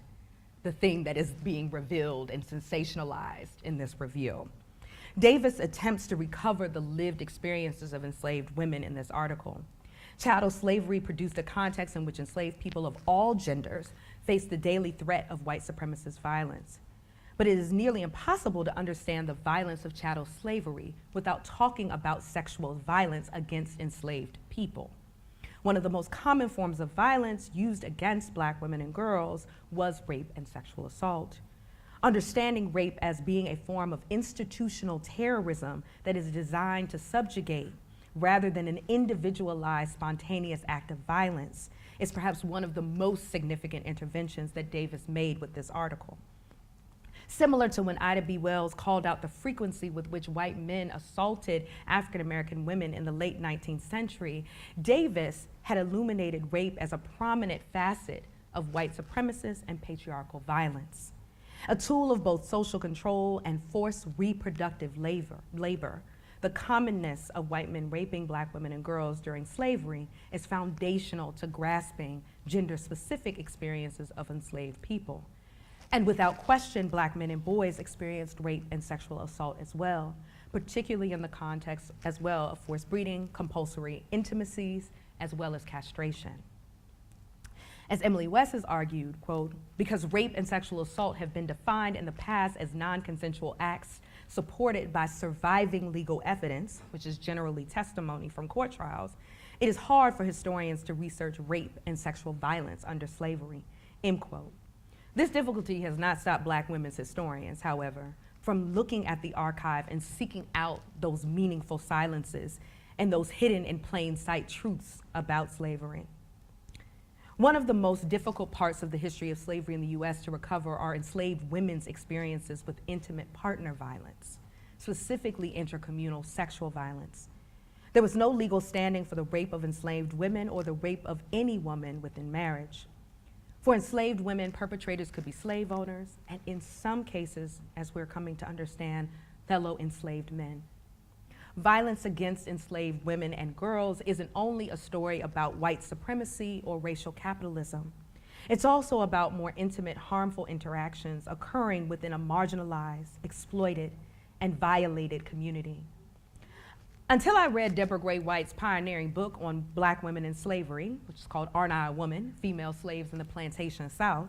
F: the thing that is being revealed and sensationalized in this review. Davis attempts to recover the lived experiences of enslaved women in this article. Chattel slavery produced a context in which enslaved people of all genders faced the daily threat of white supremacist violence. But it is nearly impossible to understand the violence of chattel slavery without talking about sexual violence against enslaved people. One of the most common forms of violence used against Black women and girls was rape and sexual assault. Understanding rape as being a form of institutional terrorism that is designed to subjugate rather than an individualized, spontaneous act of violence is perhaps one of the most significant interventions that Davis made with this article. Similar to when Ida B. Wells called out the frequency with which white men assaulted African American women in the late 19th century, Davis had illuminated rape as a prominent facet of white supremacist and patriarchal violence. a tool of both social control and forced reproductive labor. The commonness of white men raping black women and girls during slavery is foundational to grasping gender-specific experiences of enslaved people. And without question, black men and boys experienced rape and sexual assault as well, particularly in the context as well of forced breeding, compulsory intimacies, as well as castration. As Emily West has argued, quote, because rape and sexual assault have been defined in the past as non-consensual acts supported by surviving legal evidence, which is generally testimony from court trials, it is hard for historians to research rape and sexual violence under slavery, end quote. This difficulty has not stopped black women's historians, however, from looking at the archive and seeking out those meaningful silences and those hidden in plain sight truths about slavery. One of the most difficult parts of the history of slavery in the US to recover are enslaved women's experiences with intimate partner violence, specifically intercommunal sexual violence. There was no legal standing for the rape of enslaved women or the rape of any woman within marriage. For enslaved women, perpetrators could be slave owners, and in some cases, as we're coming to understand, fellow enslaved men. Violence against enslaved women and girls isn't only a story about white supremacy or racial capitalism. It's also about more intimate, harmful interactions occurring within a marginalized, exploited, and violated community. Until I read Deborah Gray White's pioneering book on black women in slavery, which is called Aren't I a Woman? Female Slaves in the Plantation South,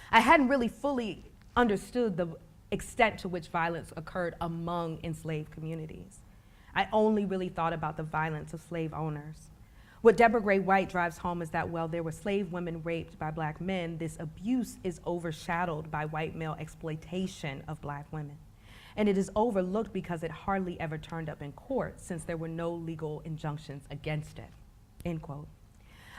F: I hadn't really fully understood the extent to which violence occurred among enslaved communities. I only really thought about the violence of slave owners. What Deborah Gray White drives home is that while there were slave women raped by black men, this abuse is overshadowed by white male exploitation of black women. And it is overlooked because it hardly ever turned up in court since there were no legal injunctions against it, end quote.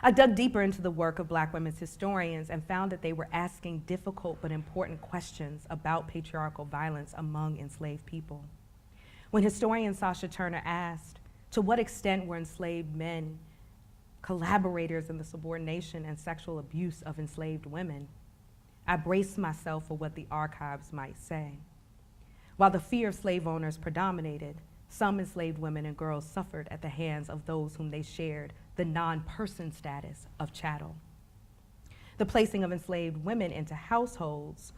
F: I dug deeper into the work of black women's historians and found that they were asking difficult but important questions about patriarchal violence among enslaved people. When historian Sasha Turner asked, to what extent were enslaved men collaborators in the subordination and sexual abuse of enslaved women, I braced myself for what the archives might say. While the fear of slave owners predominated, some enslaved women and girls suffered at the hands of those whom they shared the non-person status of chattel. The placing of enslaved women into households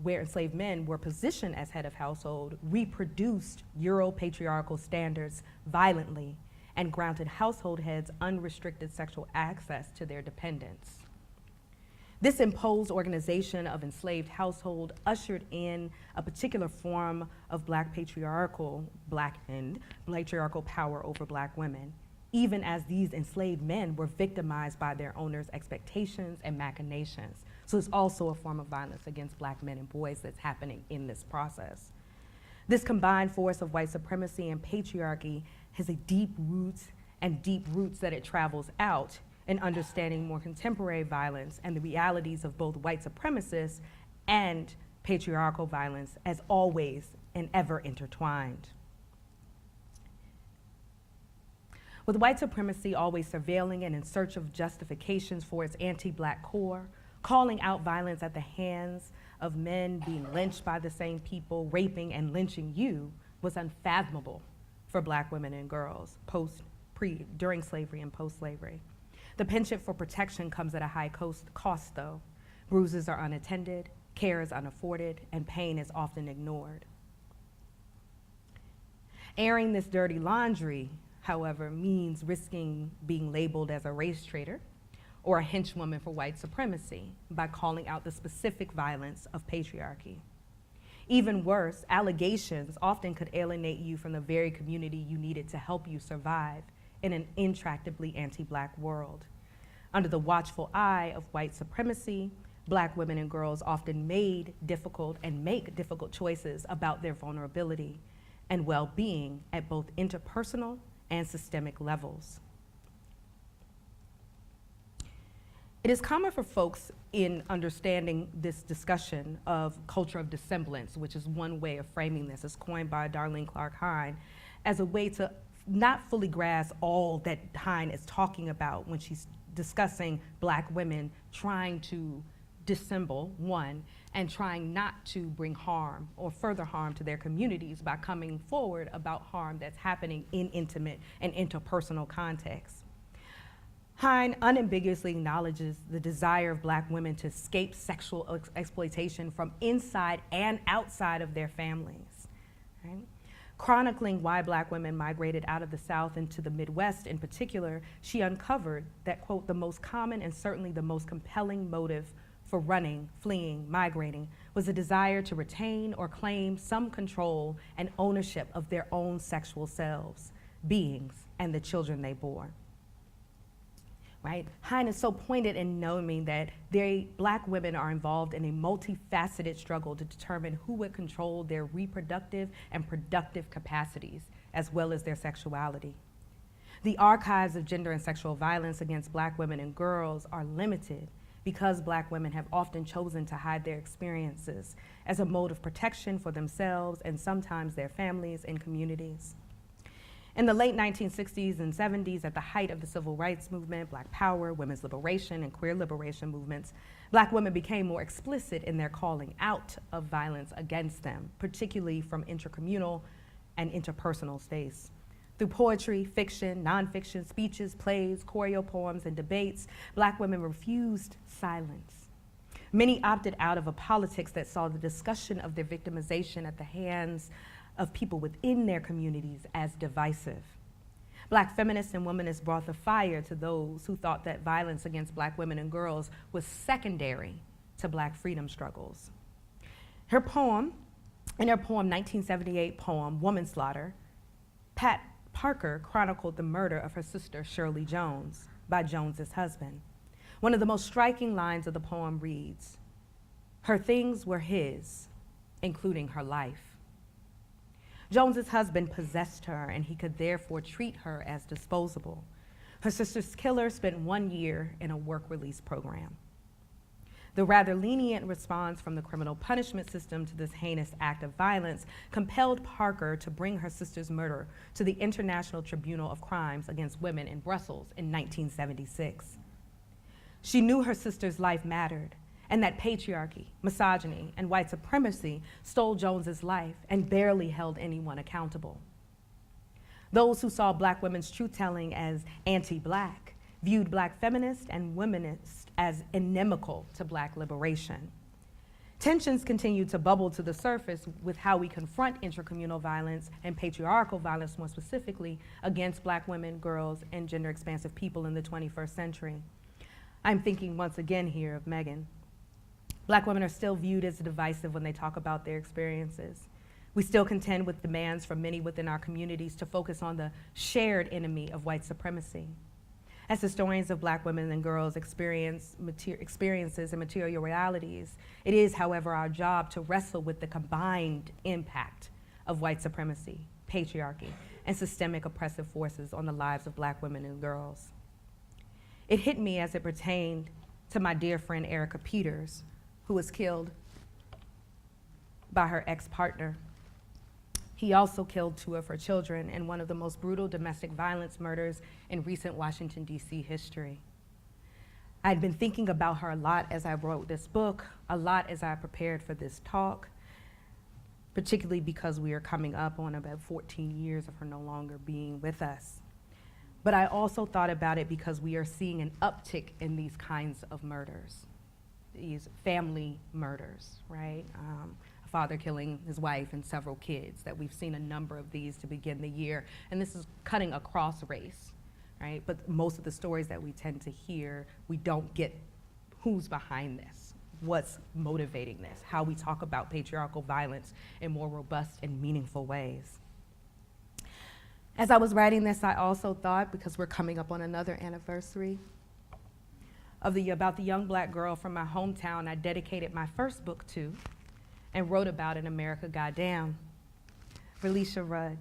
F: where enslaved men were positioned as head of household reproduced Euro-patriarchal standards violently and granted household heads unrestricted sexual access to their dependents. This imposed organization of enslaved household ushered in a particular form of blackened patriarchal power over black women, even as these enslaved men were victimized by their owners' expectations and machinations. So it's also a form of violence against black men and boys that's happening in this process. This combined force of white supremacy and patriarchy has a deep roots that it travels out in understanding more contemporary violence and the realities of both white supremacists and patriarchal violence as always and ever intertwined. With white supremacy always surveilling and in search of justifications for its anti-black core, calling out violence at the hands of men being lynched by the same people, raping and lynching you, was unfathomable for black women and girls during slavery and post-slavery. The penchant for protection comes at a high cost though. Bruises are unattended, care is unafforded, and pain is often ignored. Airing this dirty laundry, however, means risking being labeled as a race traitor or a henchwoman for white supremacy by calling out the specific violence of patriarchy. Even worse, allegations often could alienate you from the very community you needed to help you survive in an intractably anti-black world. Under the watchful eye of white supremacy, black women and girls often make difficult choices about their vulnerability and well-being at both interpersonal and systemic levels. It is common for folks in understanding this discussion of culture of dissemblance, which is one way of framing this, as coined by Darlene Clark Hine, as a way to not fully grasp all that Hine is talking about when she's discussing black women trying to dissemble, one, and trying not to bring harm or further harm to their communities by coming forward about harm that's happening in intimate and interpersonal contexts. Hine unambiguously acknowledges the desire of Black women to escape sexual exploitation from inside and outside of their families, right? Chronicling why Black women migrated out of the South into the Midwest in particular, she uncovered that, quote, the most common and certainly the most compelling motive for running, fleeing, migrating was a desire to retain or claim some control and ownership of their own sexual selves, beings, and the children they bore. Right? Hine is so pointed in knowing that Black women are involved in a multifaceted struggle to determine who would control their reproductive and productive capacities, as well as their sexuality. The archives of gender and sexual violence against Black women and girls are limited because Black women have often chosen to hide their experiences as a mode of protection for themselves and sometimes their families and communities. In the late 1960s and 70s, at the height of the civil rights movement, Black power, women's liberation, and queer liberation movements, Black women became more explicit in their calling out of violence against them, particularly from intracommunal and interpersonal space. Through poetry, fiction, nonfiction, speeches, plays, choreo poems, and debates, Black women refused silence. Many opted out of a politics that saw the discussion of their victimization at the hands of people within their communities as divisive. Black feminists and womanists brought the fire to those who thought that violence against Black women and girls was secondary to Black freedom struggles. In her 1978 poem, Woman Slaughter, Pat Parker chronicled the murder of her sister, Shirley Jones, by Jones's husband. One of the most striking lines of the poem reads, "Her things were his, including her life. Jones's husband possessed her, and he could therefore treat her as disposable. Her sister's killer spent 1 year in a work release program." The rather lenient response from the criminal punishment system to this heinous act of violence compelled Parker to bring her sister's murder to the International Tribunal of Crimes Against Women in Brussels in 1976. She knew her sister's life mattered, and that patriarchy, misogyny, and white supremacy stole Jones's life and barely held anyone accountable. Those who saw Black women's truth-telling as anti-Black viewed Black feminists and womanists as inimical to Black liberation. Tensions continue to bubble to the surface with how we confront intracommunal violence and patriarchal violence, more specifically, against Black women, girls, and gender-expansive people in the 21st century. I'm thinking once again here of Megan. Black women are still viewed as divisive when they talk about their experiences. We still contend with demands from many within our communities to focus on the shared enemy of white supremacy. As historians of Black women and girls' experiences and material realities, it is, however, our job to wrestle with the combined impact of white supremacy, patriarchy, and systemic oppressive forces on the lives of Black women and girls. It hit me as it pertained to my dear friend Erica Peters, who was killed by her ex-partner. He also killed 2 of her children in one of the most brutal domestic violence murders in recent Washington, D.C. history. I'd been thinking about her a lot as I wrote this book, a lot as I prepared for this talk, particularly because we are coming up on about 14 years of her no longer being with us. But I also thought about it because we are seeing an uptick in these kinds of murders. These family murders, right? A father killing his wife and several kids, that we've seen a number of these to begin the year. And this is cutting across race, right? But most of the stories that we tend to hear, we don't get who's behind this, what's motivating this, how we talk about patriarchal violence in more robust and meaningful ways. As I was writing this, I also thought, because we're coming up on another anniversary, about the young Black girl from my hometown I dedicated my first book to and wrote about in America, Goddam, Felicia Rudd.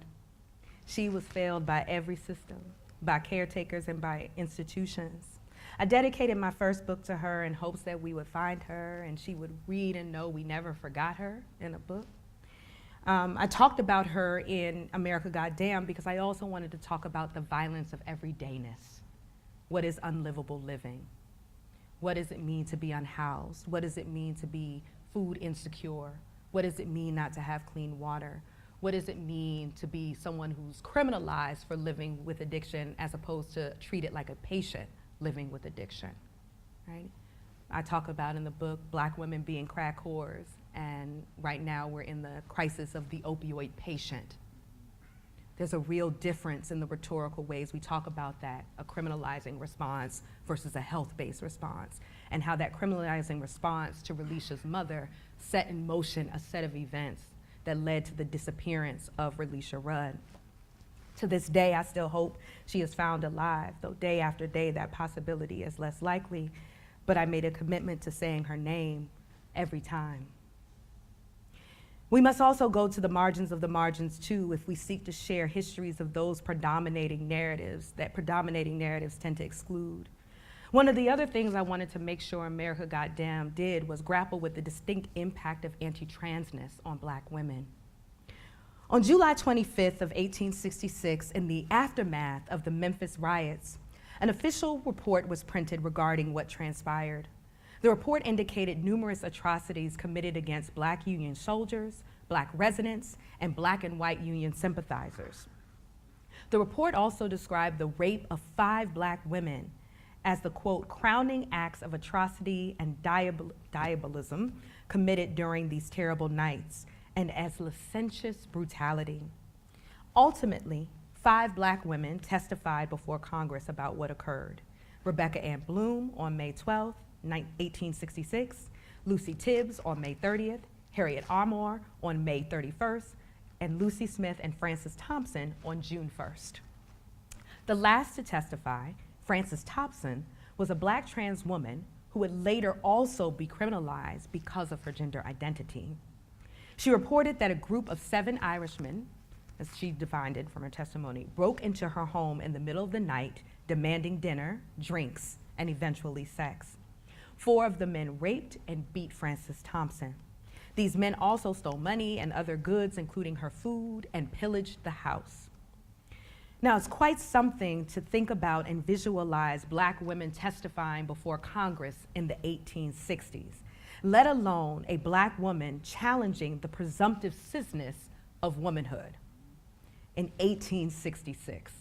F: She was failed by every system, by caretakers and by institutions. I dedicated my first book to her in hopes that we would find her and she would read and know we never forgot her in a book. I talked about her in America, Goddam because I also wanted to talk about the violence of everydayness. What is unlivable living? What does it mean to be unhoused? What does it mean to be food insecure? What does it mean not to have clean water? What does it mean to be someone who's criminalized for living with addiction as opposed to treated like a patient living with addiction, right? I talk about in the book Black women being crack whores, and right now we're in the crisis of the opioid patient. There's a real difference in the rhetorical ways we talk about that, a criminalizing response versus a health-based response, and how that criminalizing response to Relisha's mother set in motion a set of events that led to the disappearance of Relisha Rudd. To this day, I still hope she is found alive, though day after day that possibility is less likely, but I made a commitment to saying her name every time. We must also go to the margins of the margins too if we seek to share histories of those predominating narratives that predominating narratives tend to exclude. One of the other things I wanted to make sure America Goddam did was grapple with the distinct impact of anti-transness on Black women. On July 25th of 1866, in the aftermath of the Memphis riots, an official report was printed regarding what transpired. The report indicated numerous atrocities committed against Black Union soldiers, Black residents, and Black and white Union sympathizers. The report also described the rape of 5 Black women as the, quote, crowning acts of atrocity and diabolism committed during these terrible nights, and as licentious brutality. Ultimately, 5 Black women testified before Congress about what occurred. Rebecca Ann Bloom on May 12th, 1866, Lucy Tibbs on May 30th, Harriet Armour on May 31st, and Lucy Smith and Frances Thompson on June 1st. The last to testify, Frances Thompson, was a Black trans woman who would later also be criminalized because of her gender identity. She reported that a group of 7 Irishmen, as she defined it from her testimony, broke into her home in the middle of the night, demanding dinner, drinks, and eventually sex. 4 of the men raped and beat Frances Thompson. These men also stole money and other goods, including her food, and pillaged the house. Now, it's quite something to think about and visualize Black women testifying before Congress in the 1860s, let alone a Black woman challenging the presumptive cisness of womanhood in 1866.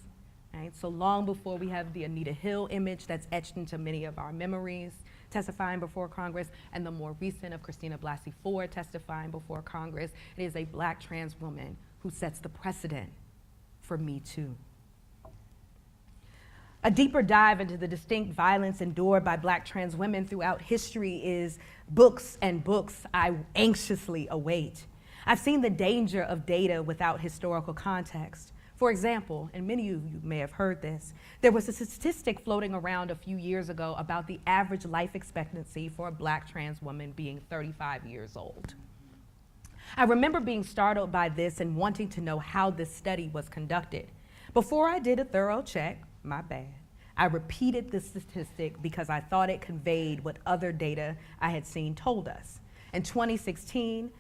F: Right? So long before we have the Anita Hill image that's etched into many of our memories, testifying before Congress, and the more recent of Christina Blasey Ford testifying before Congress, it is a Black trans woman who sets the precedent for Me Too. A deeper dive into the distinct violence endured by Black trans women throughout history is books and books I anxiously await. I've seen the danger of data without historical context. For example, and many of you may have heard this, there was a statistic floating around a few years ago about the average life expectancy for a Black trans woman being 35 years old. I remember being startled by this and wanting to know how this study was conducted. Before I did a thorough check, my bad, I repeated the statistic because I thought it conveyed what other data I had seen told us. In 2016,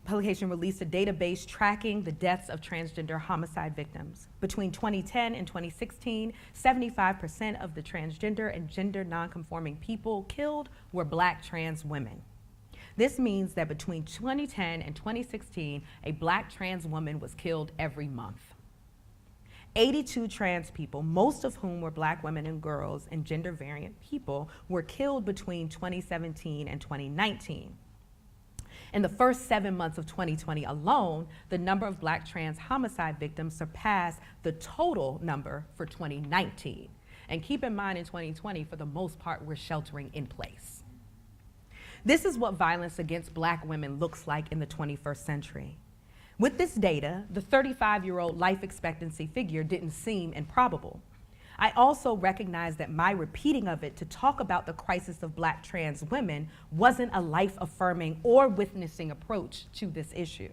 F: publication released a database tracking the deaths of transgender homicide victims. Between 2010 and 2016, 75% of the transgender and gender nonconforming people killed were Black trans women. This means that between 2010 and 2016, a Black trans woman was killed every month. 82 trans people, most of whom were Black women and girls and gender variant people, were killed between 2017 and 2019. In the first 7 months of 2020 alone, the number of Black trans homicide victims surpassed the total number for 2019. And keep in mind, in 2020, for the most part, we're sheltering in place. This is what violence against Black women looks like in the 21st century. With this data, the 35-year-old life expectancy figure didn't seem improbable. I also recognize that my repeating of it to talk about the crisis of Black trans women wasn't a life-affirming or witnessing approach to this issue.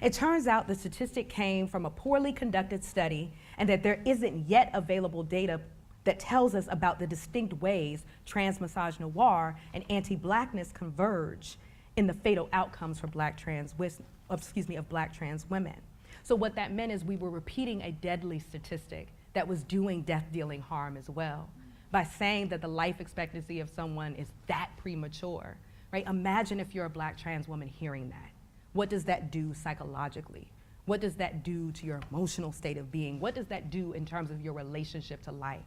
F: It turns out the statistic came from a poorly conducted study and that there isn't yet available data that tells us about the distinct ways trans misogynoir and anti-Blackness converge in the fatal outcomes for Black trans women. So what that meant is we were repeating a deadly statistic that was doing death-dealing harm as well. by saying that the life expectancy of someone is that premature, right? Imagine if you're a Black trans woman hearing that. What does that do psychologically? What does that do to your emotional state of being? What does that do in terms of your relationship to life,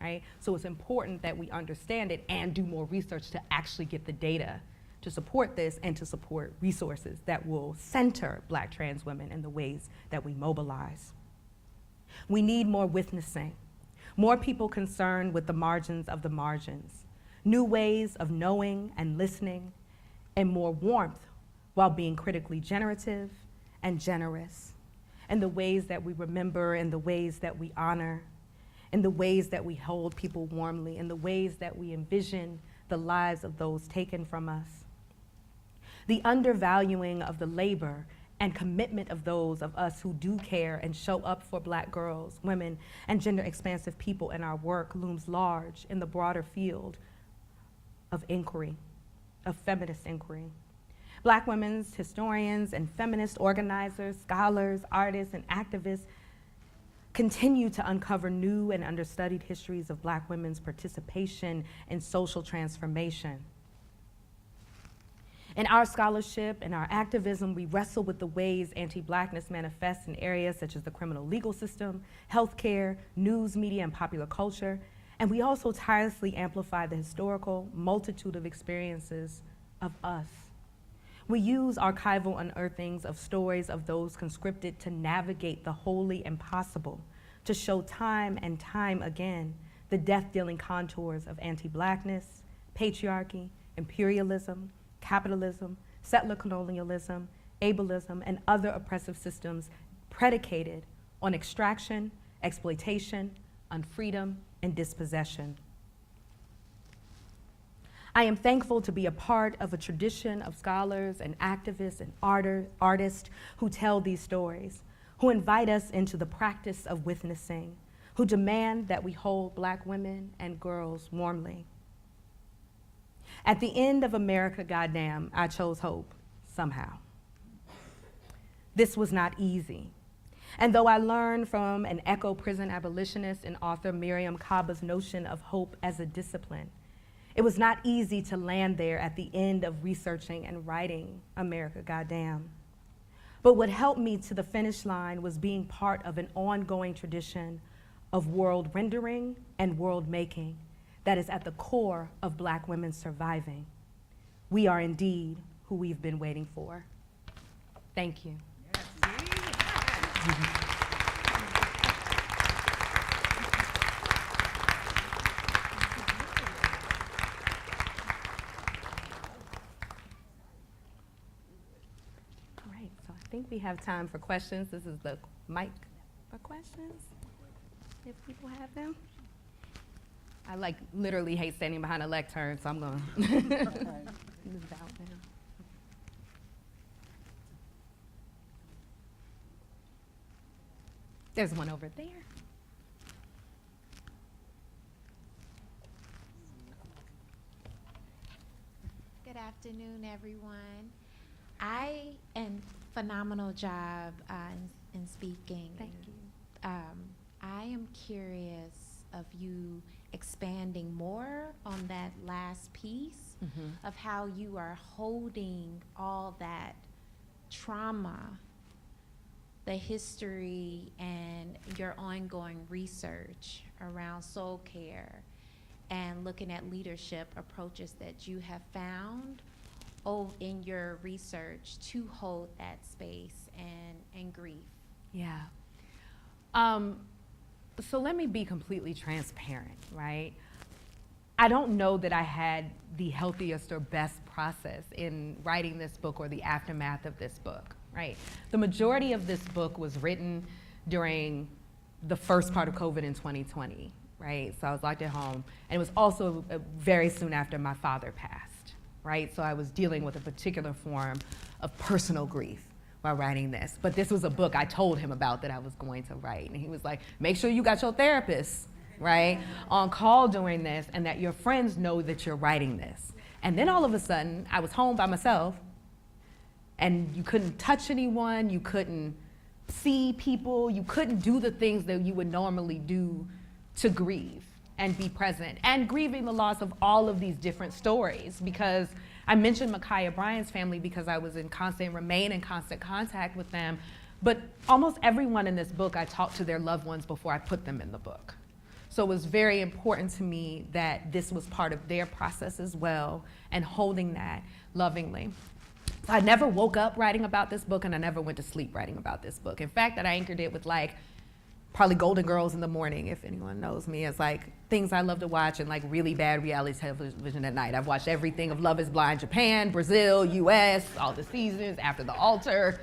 F: right? So it's important that we understand it and do more research to actually get the data to support this and to support resources that will center Black trans women in the ways that we mobilize. We need more witnessing, more people concerned with the margins of the margins, new ways of knowing and listening, and more warmth while being critically generative and generous, in the ways that we remember, in the ways that we honor, in the ways that we hold people warmly, in the ways that we envision the lives of those taken from us. The undervaluing of the labor and commitment of those of us who do care and show up for Black girls, women, and gender-expansive people in our work looms large in the broader field of inquiry, of feminist inquiry. Black women's historians and feminist organizers, scholars, artists, and activists continue to uncover new and understudied histories of Black women's participation in social transformation. In our scholarship and our activism, we wrestle with the ways anti-Blackness manifests in areas such as the criminal legal system, healthcare, news, media, and popular culture. And we also tirelessly amplify the historical multitude of experiences of us. We use archival unearthings of stories of those conscripted to navigate the wholly impossible, to show time and time again the death-dealing contours of anti-Blackness, patriarchy, imperialism, capitalism, settler colonialism, ableism, and other oppressive systems predicated on extraction, exploitation, unfreedom, and dispossession. I am thankful to be a part of a tradition of scholars and activists and artists who tell these stories, who invite us into the practice of witnessing, who demand that we hold Black women and girls warmly. At the end of America, Goddam, I chose hope, somehow. This was not easy. And though I learned from an eco-prison abolitionist and author Miriam Kaba's notion of hope as a discipline, it was not easy to land there at the end of researching and writing America, Goddam. But what helped me to the finish line was being part of an ongoing tradition of world rendering and world making that is at the core of Black women surviving. We are indeed who we've been waiting for. Thank you. All right, so I think we have time for questions. This is the mic for questions, if people have them. I literally hate standing behind a lectern, so I'm gonna move out now. There's one over there.
G: Good afternoon, everyone. And phenomenal job in speaking.
F: Thank you.
G: I am curious of you expanding more on that last piece of how you are holding all that trauma, the history, and your ongoing research around soul care and looking at leadership approaches that you have found in your research to hold that space and grief.
F: Yeah. So let me be completely transparent, right? I don't know that I had the healthiest or best process in writing this book or the aftermath of this book, right? The majority of this book was written during the first part of COVID in 2020, right? So I was locked at home, and it was also very soon after my father passed, right? So I was dealing with a particular form of personal grief while writing this. But this was a book I told him about that I was going to write. And he was like, make sure you got your therapist, right, on call during this, and that your friends know that you're writing this. And then all of a sudden, I was home by myself, and you couldn't touch anyone, you couldn't see people, you couldn't do the things that you would normally do to grieve, and be present, and grieving the loss of all of these different stories. Because I mentioned Ma'Khia Bryant's family because I was remain in constant contact with them, but almost everyone in this book, I talked to their loved ones before I put them in the book. So it was very important to me that this was part of their process as well, and holding that lovingly. So I never woke up writing about this book, and I never went to sleep writing about this book. In fact, that I anchored it with like probably Golden Girls in the morning, if anyone knows me, as like things I love to watch, and like really bad reality television at night. I've watched everything of Love is Blind Japan, Brazil, US, all the seasons, After the Altar,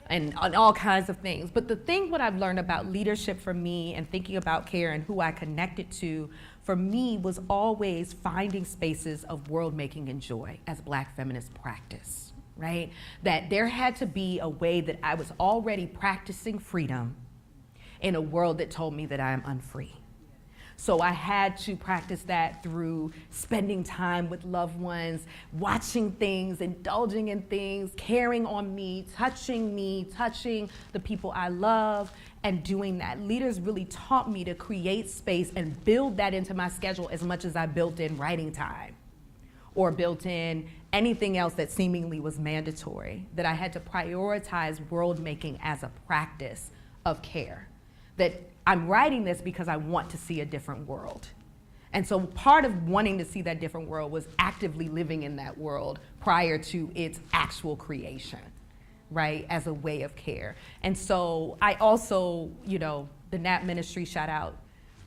F: and all kinds of things. But the thing what I've learned about leadership for me and thinking about care and who I connected to, for me, was always finding spaces of world making and joy as Black feminist practice, right? That there had to be a way that I was already practicing freedom in a world that told me that I am unfree. So I had to practice that through spending time with loved ones, watching things, indulging in things, caring on me, touching the people I love, and doing that. Leaders really taught me to create space and build that into my schedule as much as I built in writing time or built in anything else that seemingly was mandatory, that I had to prioritize world making as a practice of care. That I'm writing this because I want to see a different world. And so part of wanting to see that different world was actively living in that world prior to its actual creation, right, as a way of care. And so I also, the NAP ministry, shout out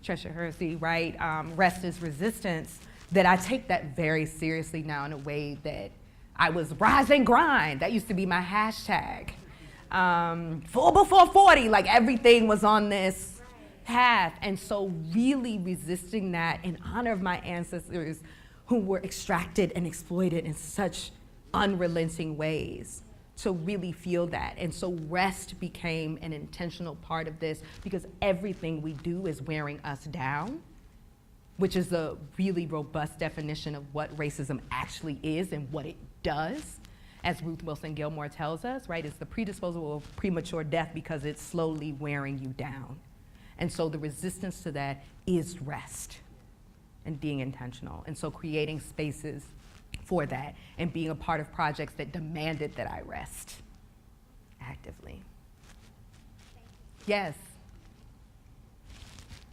F: Tresha Hersey, right, Rest is Resistance, that I take that very seriously now in a way that I was rise and grind. That used to be my hashtag. Full before 40, like everything was on this path. And so really resisting that in honor of my ancestors who were extracted and exploited in such unrelenting ways, to really feel that. And so rest became an intentional part of this, because everything we do is wearing us down, which is a really robust definition of what racism actually is and what it does. As Ruth Wilson Gilmore tells us, right, it's the predisposal of premature death because it's slowly wearing you down. And so the resistance to that is rest and being intentional. And so creating spaces for that and being a part of projects that demanded that I rest actively. Yes.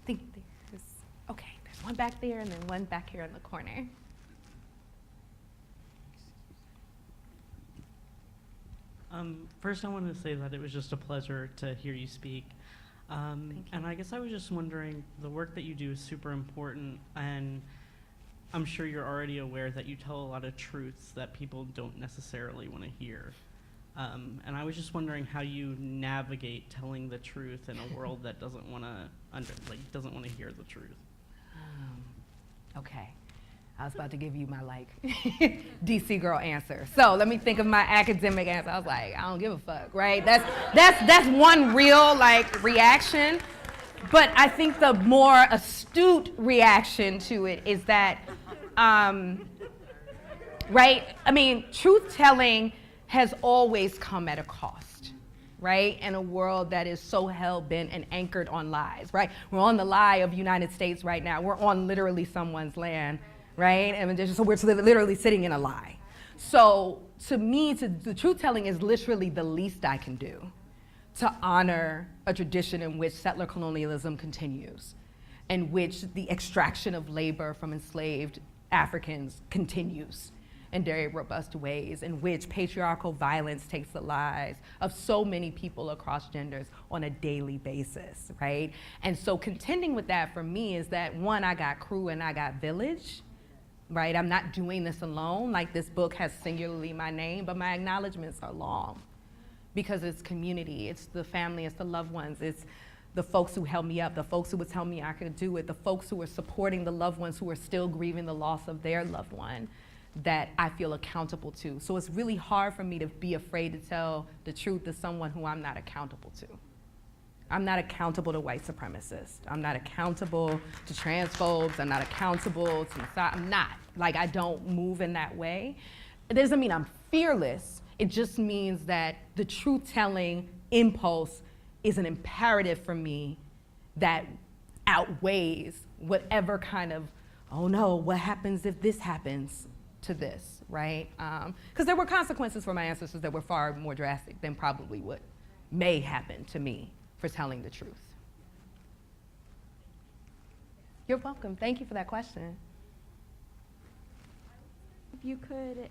F: I think there's one back there and then one back here in the corner.
B: First, I wanted to say that it was just a pleasure to hear you speak. And I guess I was just wondering, the work that you do is super important, and I'm sure you're already aware that you tell a lot of truths that people don't necessarily want to hear. And I was just wondering how you navigate telling the truth in a world that doesn't want to hear the truth.
F: Okay. I was about to give you my DC girl answer. So let me think of my academic answer. I was like, I don't give a fuck, right? That's one real reaction. But I think the more astute reaction to it is that, right? I mean, truth telling has always come at a cost, right? In a world that is so hell-bent and anchored on lies, right? We're on the lie of the United States right now. We're on literally someone's land. Right? And so we're literally sitting in a lie. So to me, the truth telling is literally the least I can do to honor a tradition in which settler colonialism continues, in which the extraction of labor from enslaved Africans continues in very robust ways, in which patriarchal violence takes the lives of so many people across genders on a daily basis, right? And so contending with that for me is that, one, I got crew and I got village. Right, I'm not doing this alone. Like, this book has singularly my name, but my acknowledgments are long because it's community, it's the family, it's the loved ones, it's the folks who held me up, the folks who would tell me I could do it, the folks who are supporting the loved ones who are still grieving the loss of their loved one that I feel accountable to. So it's really hard for me to be afraid to tell the truth to someone who I'm not accountable to. I'm not accountable to white supremacists. I'm not accountable to transphobes. I'm not accountable to I'm not. I don't move in that way. It doesn't mean I'm fearless. It just means that the truth-telling impulse is an imperative for me that outweighs whatever kind of, oh no, what happens if this happens to this, right? Because there were consequences for my ancestors that were far more drastic than probably what may happen to me for telling the truth. You're welcome. Thank you for that question.
H: If you could,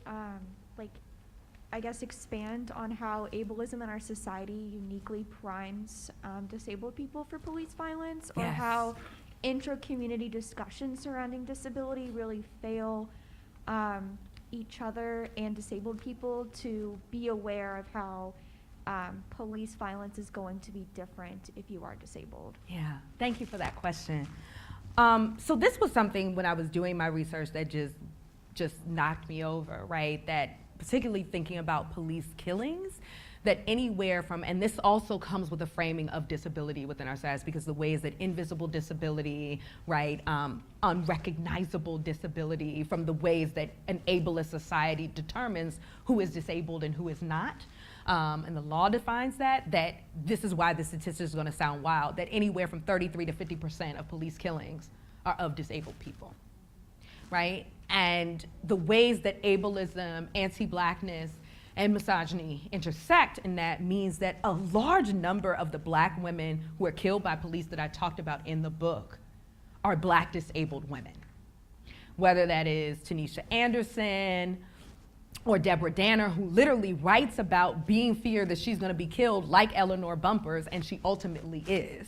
H: I guess, expand on how ableism in our society uniquely primes disabled people for police violence, or
F: Yes.
H: how intra-community discussions surrounding disability really fail each other and disabled people to be aware of how police violence is going to be different if you are disabled.
F: Yeah, thank you for that question. So this was something when I was doing my research that just knocked me over, right? That particularly thinking about police killings, that anywhere from, and this also comes with a framing of disability within our society, because the ways that invisible disability, right, unrecognizable disability, from the ways that an ableist society determines who is disabled and who is not. And the law defines that this is why the statistics are gonna sound wild, that anywhere from 33 to 50% of police killings are of disabled people, right? And the ways that ableism, anti-Blackness, and misogyny intersect in that means that a large number of the Black women who are killed by police that I talked about in the book are Black disabled women. Whether that is Tanisha Anderson or Deborah Danner, who literally writes about being feared that she's gonna be killed like Eleanor Bumpers, and she ultimately is,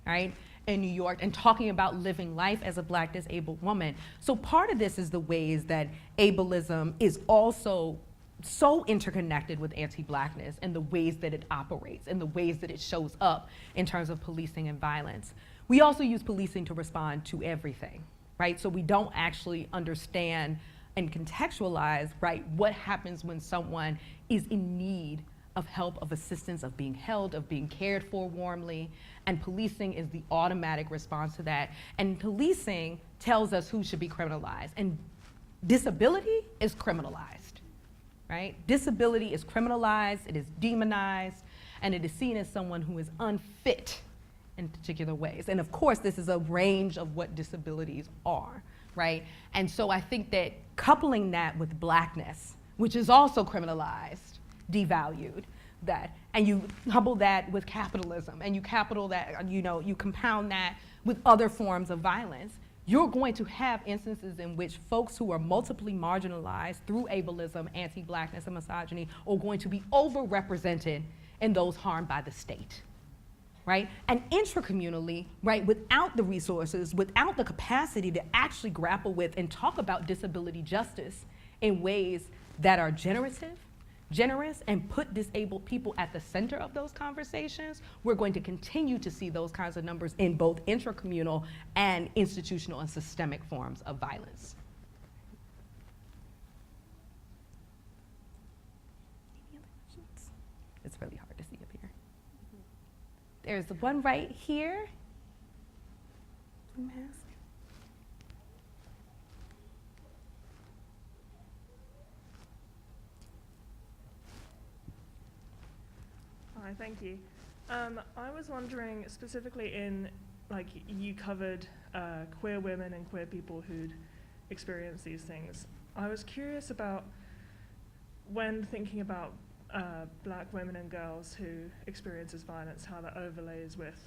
F: right? In New York, and talking about living life as a Black disabled woman. So part of this is the ways that ableism is also so interconnected with anti-Blackness, and the ways that it operates and the ways that it shows up in terms of policing and violence. We also use policing to respond to everything, right? So we don't actually understand and contextualize, right, what happens when someone is in need of help, of assistance, of being held, of being cared for warmly, and policing is the automatic response to that. And policing tells us who should be criminalized, and disability is criminalized, right? Disability is criminalized, it is demonized, and it is seen as someone who is unfit in particular ways. And of course, this is a range of what disabilities are, right? And so I think that coupling that with Blackness, which is also criminalized, devalued, that, and you couple that with capitalism, and you compound that with other forms of violence, you're going to have instances in which folks who are multiply marginalized through ableism, anti-Blackness, and misogyny are going to be overrepresented in those harmed by the state, right? And intracommunally, right, without the resources, without the capacity to actually grapple with and talk about disability justice in ways that are generous, and put disabled people at the center of those conversations, we're going to continue to see those kinds of numbers in both intracommunal and institutional and systemic forms of violence. Any other questions? It's really hard to see up here. There's one right here. Blue mask.
I: Hi, thank you. I was wondering, specifically you covered queer women and queer people who'd experienced these things. I was curious about, when thinking about Black women and girls who experiences violence, how that overlays with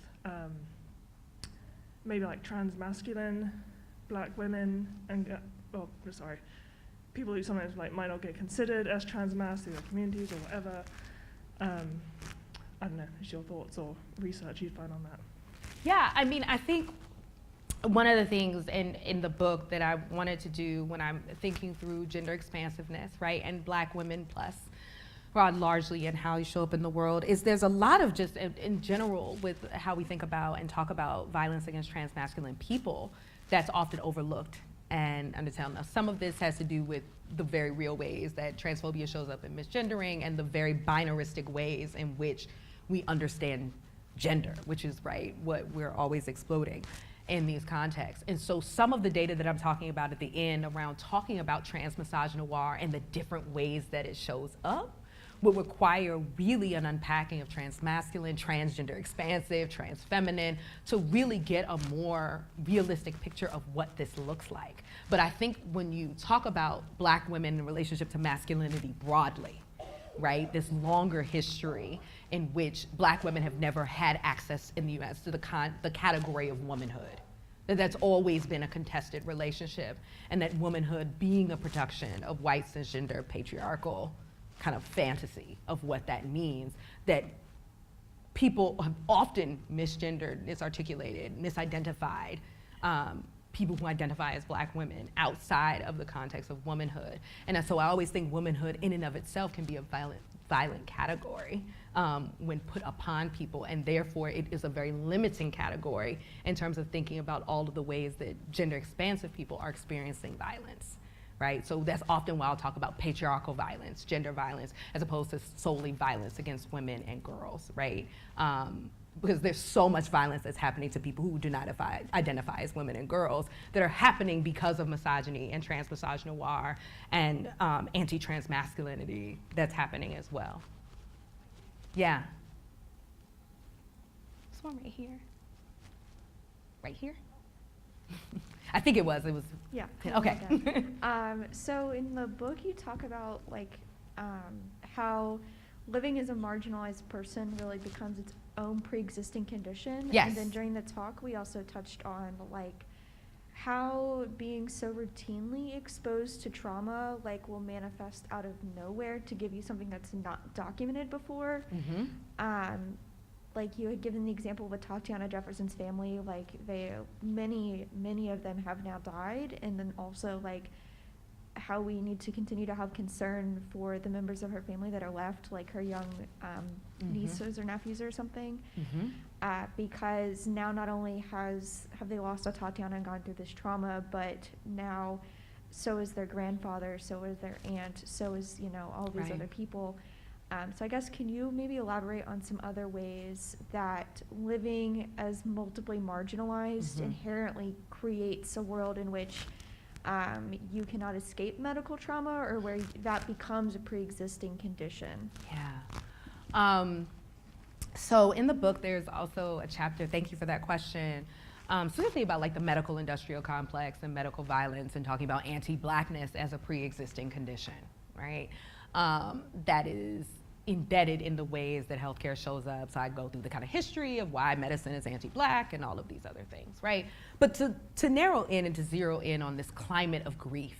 I: maybe like transmasculine Black women and, people who sometimes might not get considered as transmass through their communities or whatever. I don't know, what's your thoughts or research you'd find on that?
F: Yeah, I mean, I think one of the things in the book that I wanted to do when I'm thinking through gender expansiveness, right, and Black women plus, largely, and how you show up in the world, is there's a lot of just in general with how we think about and talk about violence against transmasculine people that's often overlooked and undertale. Now, some of this has to do with the very real ways that transphobia shows up in misgendering, and the very binaristic ways in which we understand gender, which is, right, what we're always exploding in these contexts. And so some of the data that I'm talking about at the end around talking about transmisogynoir and the different ways that it shows up, would require really an unpacking of transmasculine, transgender expansive, transfeminine, to really get a more realistic picture of what this looks like. But I think when you talk about Black women in relationship to masculinity broadly, right, this longer history in which Black women have never had access in the US to the category of womanhood. That's always been a contested relationship, and that womanhood being a production of white cisgender patriarchal kind of fantasy of what that means, that people have often misgendered, misarticulated, misidentified people who identify as Black women outside of the context of womanhood. And so I always think womanhood in and of itself can be a violent category when put upon people, and therefore it is a very limiting category in terms of thinking about all of the ways that gender expansive people are experiencing violence, right? So that's often why I'll talk about patriarchal violence, gender violence, as opposed to solely violence against women and girls, right? Because there's so much violence that's happening to people who do not identify as women and girls that are happening because of misogyny and transmisogynoir and anti-trans masculinity that's happening as well. Yeah. This one right here. Right here? I think it was.
H: Yeah.
F: Okay.
H: So in the book, you talk about like how living as a marginalized person really becomes its own pre-existing condition.
F: Yes.
H: And then during the talk, we also touched on like how being so routinely exposed to trauma like will manifest out of nowhere to give you something that's not documented before.
F: Mm-hmm.
H: Like you had given the example with Tatiana Jefferson's family, like many of them have now died, and then also like how we need to continue to have concern for the members of her family that are left, like her young nieces or nephews or something, because now not only have they lost a Tatiana and gone through this trauma, but now so is their grandfather, so is their aunt, so is, you know, all these other people. So I guess can you maybe elaborate on some other ways that living as multiply marginalized inherently creates a world in which you cannot escape medical trauma, or where that becomes a pre-existing condition?
F: Yeah. So in the book, there's also a chapter, thank you for that question, specifically about like the medical industrial complex and medical violence, and talking about anti-Blackness as a pre-existing condition, right? That is embedded in the ways that healthcare shows up. So I go through the kind of history of why medicine is anti-Black and all of these other things, right? But to narrow in and to zero in on this climate of grief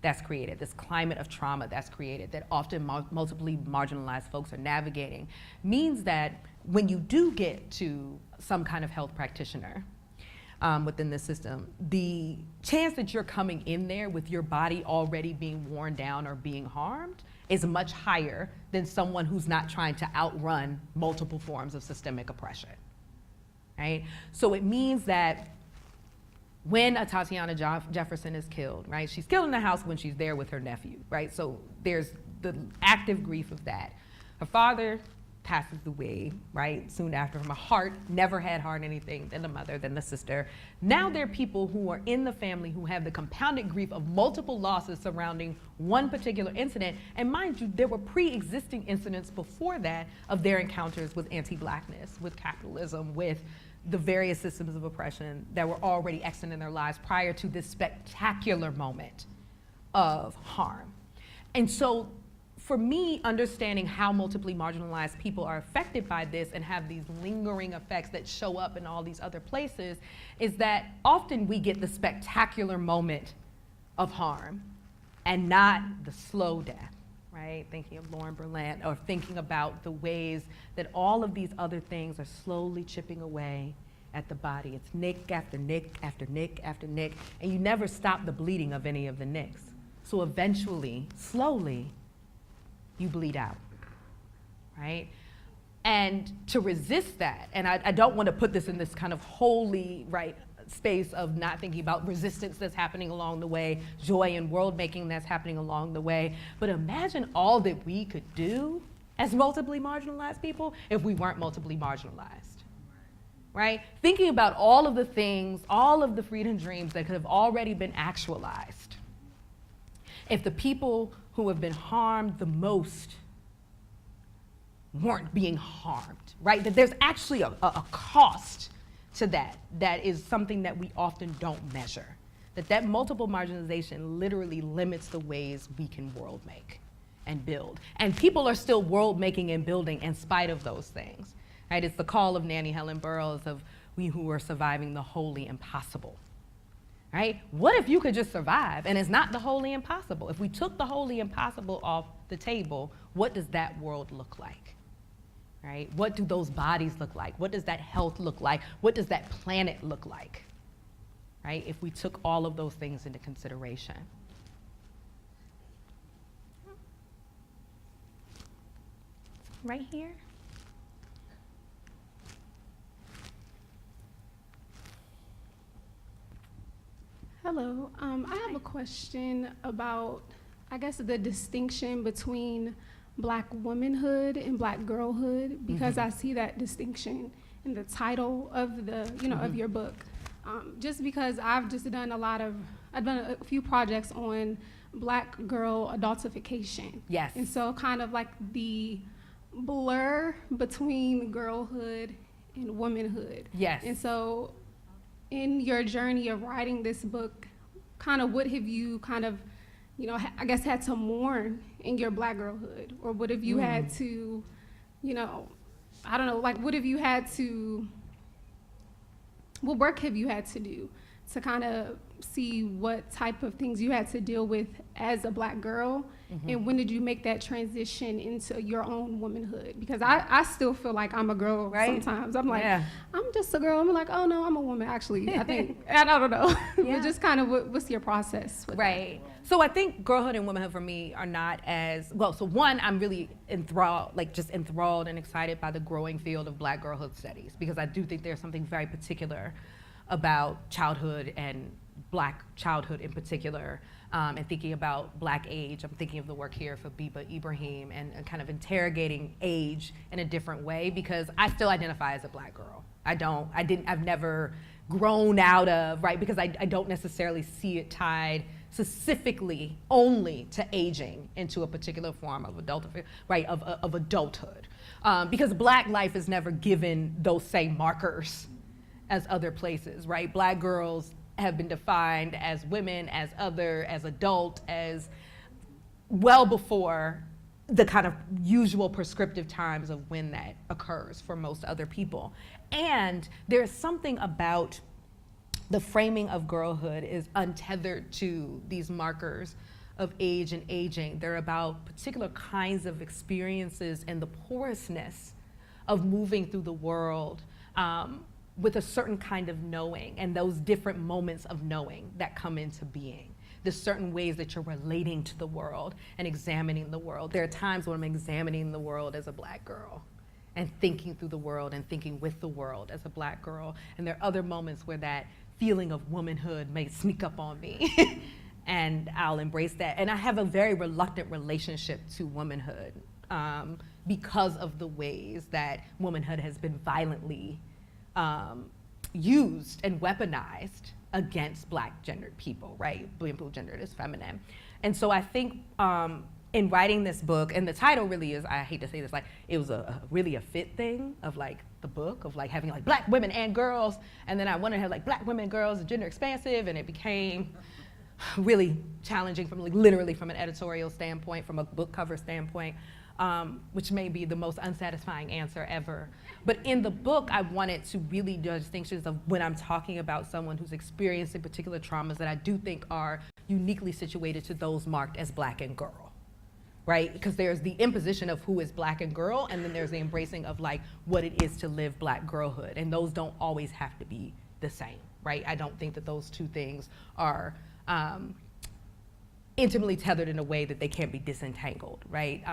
F: that's created, this climate of trauma that's created, that often multiply marginalized folks are navigating, means that when you do get to some kind of health practitioner within the system, the chance that you're coming in there with your body already being worn down or being harmed is much higher than someone who's not trying to outrun multiple forms of systemic oppression, right? So it means that when a Tatiana Jefferson is killed, right? She's killed in the house when she's there with her nephew, right? So there's the active grief of that. Her father passes away, right, soon after from a heart, never had heart anything, then the mother, then the sister. Now there are people who are in the family who have the compounded grief of multiple losses surrounding one particular incident. And mind you, there were pre-existing incidents before that of their encounters with anti-Blackness, with capitalism, with the various systems of oppression that were already extant in their lives prior to this spectacular moment of harm. And so for me, understanding how multiply marginalized people are affected by this and have these lingering effects that show up in all these other places is that often we get the spectacular moment of harm and not the slow death, right? Thinking of Lauren Berlant, or thinking about the ways that all of these other things are slowly chipping away at the body. It's nick after nick after nick after nick, and you never stop the bleeding of any of the nicks. So eventually, slowly, you bleed out, right? And to resist that, and I don't want to put this in this kind of holy, right, space of not thinking about resistance that's happening along the way, joy and world making that's happening along the way, but imagine all that we could do as multiply marginalized people if we weren't multiply marginalized, right? Thinking about all of the things, all of the freedom dreams that could have already been actualized if the people who have been harmed the most weren't being harmed, right? That there's actually a cost to that is something that we often don't measure. That multiple marginalization literally limits the ways we can world make and build. And people are still world making and building in spite of those things, right? It's the call of Nannie Helen Burroughs of we who are surviving the wholly impossible, right? What if you could just survive and it's not the wholly impossible? If we took the wholly impossible off the table, what does that world look like, right? What do those bodies look like? What does that health look like? What does that planet look like, right? If we took all of those things into consideration. Right here.
J: Hello, I have a question about, I guess, the distinction between Black womanhood and Black girlhood, because I see that distinction in the title of the, of your book. Just because I've just done I've done a few projects on Black girl adultification.
F: Yes.
J: And so kind of like the blur between girlhood and womanhood.
F: Yes.
J: And so in your journey of writing this book, kind of what have you kind of, I guess had to mourn in your Black girlhood? Or what have you had to, I don't know, like what have you had to, what work have you had to do to kind of see what type of things you had to deal with as a Black girl? And when did you make that transition into your own womanhood? Because I still feel like I'm a girl sometimes. I'm like, I'm just a girl. I'm like, oh no, I'm a woman actually. I think, and I don't know. But just kind of what's your process with that?
F: So I think girlhood and womanhood for me are not as, well, so one, I'm really enthralled and excited by the growing field of Black girlhood studies, because I do think there's something very particular about childhood and Black childhood in particular, and thinking about Black age. I'm thinking of the work here for Biba Ibrahim and kind of interrogating age in a different way, because I still identify as a Black girl. I've never grown out of, right, because I don't necessarily see it tied specifically only to aging into a particular form of adulthood, right, of adulthood. Because Black life is never given those same markers as other places, right? Black girls have been defined as women, as other, as adult, as well before the kind of usual prescriptive times of when that occurs for most other people. And there's something about the framing of girlhood is untethered to these markers of age and aging. They're about particular kinds of experiences and the porousness of moving through the world with a certain kind of knowing, and those different moments of knowing that come into being. The certain ways that you're relating to the world and examining the world. There are times when I'm examining the world as a Black girl and thinking through the world and thinking with the world as a Black girl. And there are other moments where that feeling of womanhood may sneak up on me and I'll embrace that. And I have a very reluctant relationship to womanhood because of the ways that womanhood has been violently used and weaponized against Black gendered people, right? People gendered as feminine. And so I think in writing this book, and the title really is, I hate to say this, like it was really a fit thing of like the book of like having like Black women and girls, and then I wanted to have like Black women, girls, and gender expansive, and it became really challenging from like literally from an editorial standpoint, from a book cover standpoint. Which may be the most unsatisfying answer ever. But in the book, I wanted to really do distinctions of when I'm talking about someone who's experiencing particular traumas that I do think are uniquely situated to those marked as Black and girl, right? Because there's the imposition of who is Black and girl, and then there's the embracing of like what it is to live Black girlhood, and those don't always have to be the same, right? I don't think that those two things are intimately tethered in a way that they can't be disentangled, right?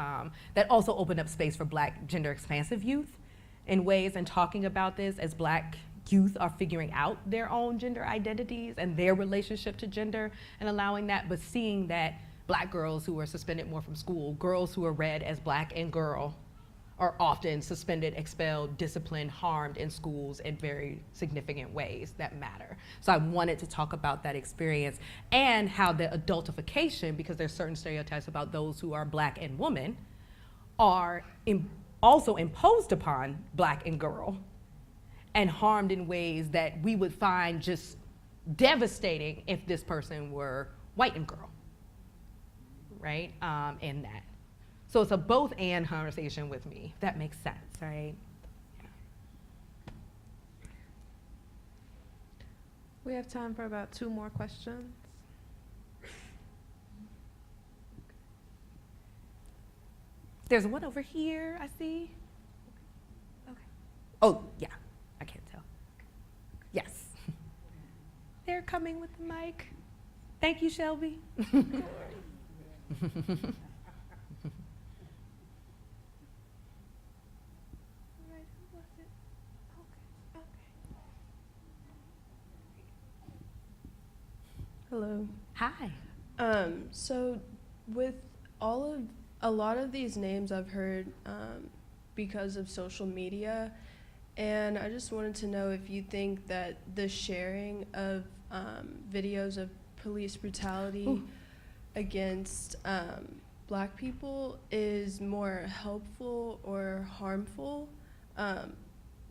F: That also opened up space for Black gender expansive youth in ways, and talking about this as Black youth are figuring out their own gender identities and their relationship to gender and allowing that, but seeing that Black girls who are suspended more from school, girls who are read as Black and girl, are often suspended, expelled, disciplined, harmed in schools in very significant ways that matter. So I wanted to talk about that experience and how the adultification, because there's certain stereotypes about those who are Black and women, are also imposed upon Black and girl and harmed in ways that we would find just devastating if this person were white and girl, right? In that. So it's a both and conversation with me, if that makes sense, right? Yeah.
E: We have time for about 2 more questions.
F: There's one over here, I see.
E: Okay.
F: Oh, yeah, I can't tell. Yes. They're coming with the mic. Thank you, Shelby.
K: Hello.
F: Hi.
K: So with a lot of these names I've heard because of social media, and I just wanted to know if you think that the sharing of videos of police brutality against Black people is more helpful or harmful.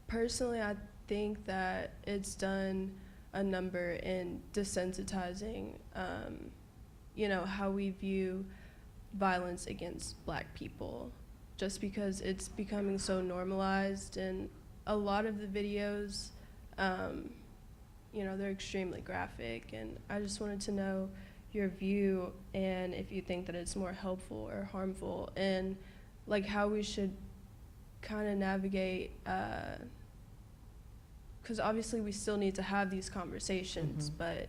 K: Personally, I think that it's done a number in desensitizing, how we view violence against Black people, just because it's becoming so normalized, and a lot of the videos, they're extremely graphic, and I just wanted to know your view and if you think that it's more helpful or harmful, and like how we should kind of navigate, because obviously we still need to have these conversations, but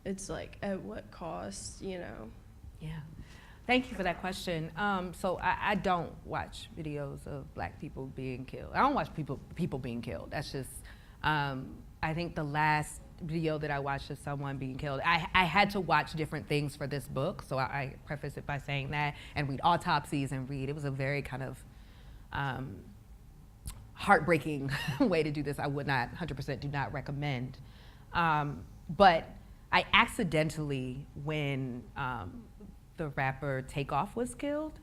K: it's like at what cost,
F: Yeah. Thank you for that question. So I don't watch videos of Black people being killed. I don't watch people being killed. That's just, I think the last video that I watched of someone being killed, I had to watch different things for this book, so I preface it by saying that, and read autopsies and it was a very kind of heartbreaking way to do this. I would not, 100% do not recommend. But I accidentally, when the rapper Takeoff was killed,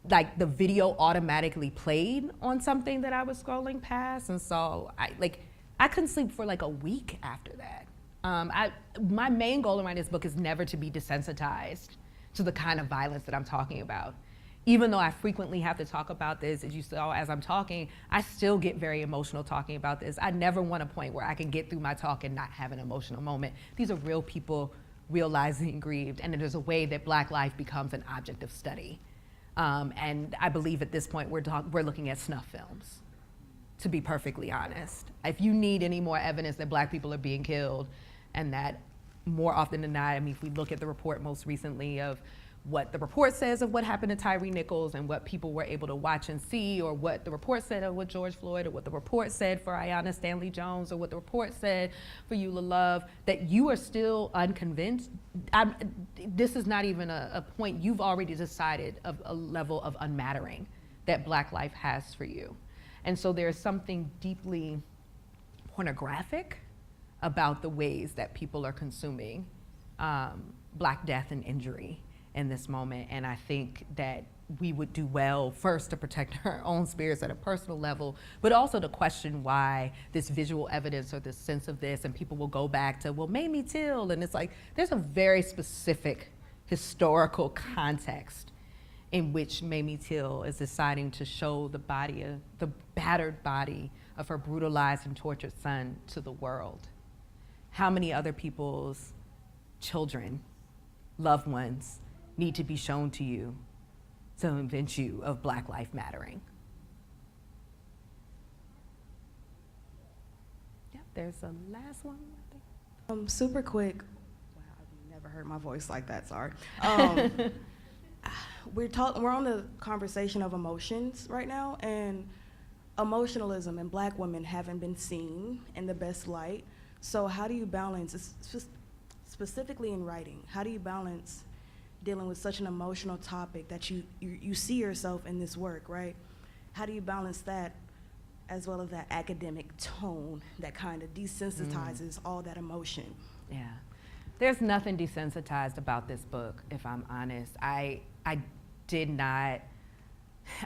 F: like the video automatically played on something that I was scrolling past, and so I couldn't sleep for like a week after that. My main goal in writing this book is never to be desensitized to the kind of violence that I'm talking about. Even though I frequently have to talk about this, as you saw as I'm talking, I still get very emotional talking about this. I never want a point where I can get through my talk and not have an emotional moment. These are real people, real lives being grieved, and there's a way that Black life becomes an object of study. And I believe at this point we're looking at snuff films, to be perfectly honest. If you need any more evidence that Black people are being killed, and that more often than not, I mean, if we look at the report most recently of what the report says of what happened to Tyree Nichols and what people were able to watch and see, or what the report said of what George Floyd, or what the report said for Ayanna Stanley Jones, or what the report said for Eula Love, that you are still unconvinced, this is not even a point. You've already decided of a level of unmattering that Black life has for you. And so there's something deeply pornographic about the ways that people are consuming Black death and injury in this moment. And I think that we would do well first to protect our own spirits at a personal level, but also to question why this visual evidence or this sense of this, and people will go back to, well, Mamie Till, and it's like, there's a very specific historical context in which Mamie Till is deciding to show the battered body of her brutalized and tortured son to the world. How many other people's children, loved ones, need to be shown to you to convince you of Black life mattering? Yep, there's a last one, I think.
L: Super quick. Wow, I've never heard my voice like that, sorry. We're on the conversation of emotions right now, and emotionalism and Black women haven't been seen in the best light. So how do you balance, specifically in writing, how do you balance dealing with such an emotional topic that you see yourself in this work, right? How do you balance that as well as that academic tone that kind of desensitizes all that emotion?
F: Yeah, there's nothing desensitized about this book, if I'm honest. I did not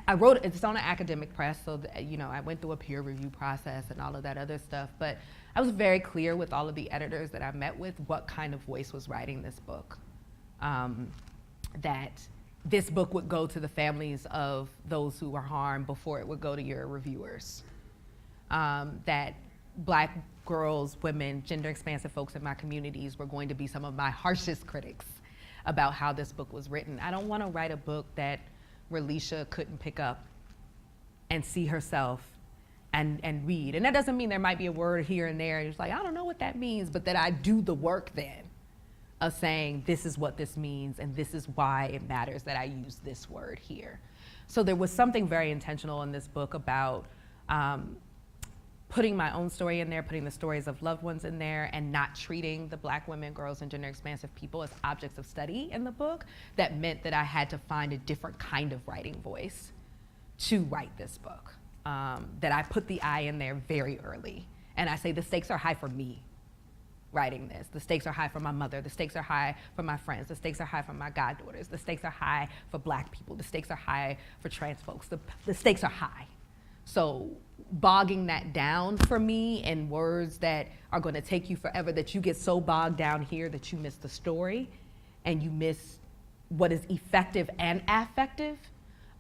F: I wrote, it's on an academic press, so that, you know, I went through a peer review process and all of that other stuff, but I was very clear with all of the editors that I met with what kind of voice was writing this book. That this book would go to the families of those who were harmed before it would go to your reviewers. That Black girls, women, gender expansive folks in my communities were going to be some of my harshest critics about how this book was written. I don't want to write a book that Relisha couldn't pick up and see herself and read. And that doesn't mean there might be a word here and there, and it's like, I don't know what that means, but that I do the work then of saying, this is what this means, and this is why it matters that I use this word here. So there was something very intentional in this book about putting my own story in there, putting the stories of loved ones in there, and not treating the Black women, girls, and gender expansive people as objects of study in the book. That meant that I had to find a different kind of writing voice to write this book. That I put the I in there very early. And I say the stakes are high for me writing this. The stakes are high for my mother. The stakes are high for my friends. The stakes are high for my goddaughters. The stakes are high for Black people. The stakes are high for trans folks. The stakes are high. So bogging that down for me in words that are gonna take you forever, that you get so bogged down here that you miss the story and you miss what is effective and affective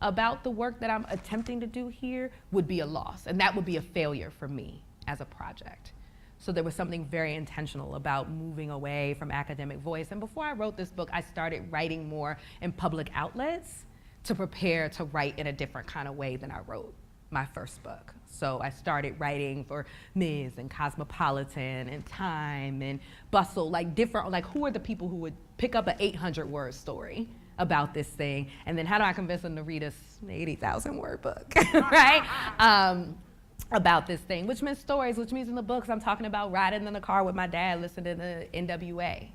F: about the work that I'm attempting to do here, would be a loss. And that would be a failure for me as a project. So there was something very intentional about moving away from academic voice. And before I wrote this book, I started writing more in public outlets to prepare to write in a different kind of way than I wrote my first book. So I started writing for Ms. and Cosmopolitan and Time and Bustle, like different, like who are the people who would pick up an 800-word story about this thing, and then how do I convince them to read a 80,000-word book, right? About this thing, which means stories, which means in the books I'm talking about riding in the car with my dad listening to NWA,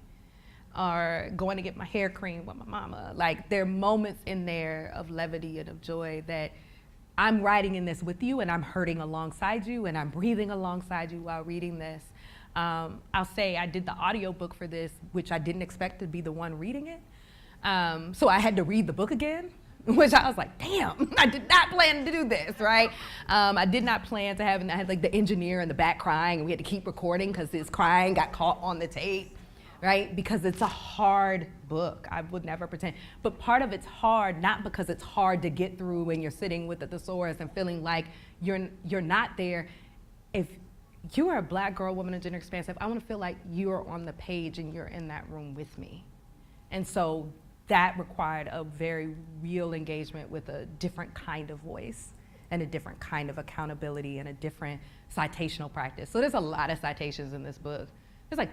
F: or going to get my hair creamed with my mama. Like, there are moments in there of levity and of joy that I'm writing in this with you, and I'm hurting alongside you, and I'm breathing alongside you while reading this. I'll say I did the audiobook for this, which I didn't expect to be the one reading it. So I had to read the book again, which I was like, damn, I did not plan to do this, right? I did not plan to have, and I had like the engineer in the back crying, and we had to keep recording because his crying got caught on the tape, right? Because it's a hard book, I would never pretend. But part of it's hard, not because it's hard to get through when you're sitting with the thesaurus and feeling like you're not there. If you are a Black girl, woman, and gender expansive, I want to feel like you're on the page and you're in that room with me. And so that required a very real engagement with a different kind of voice and a different kind of accountability and a different citational practice. So there's a lot of citations in this book. There's like,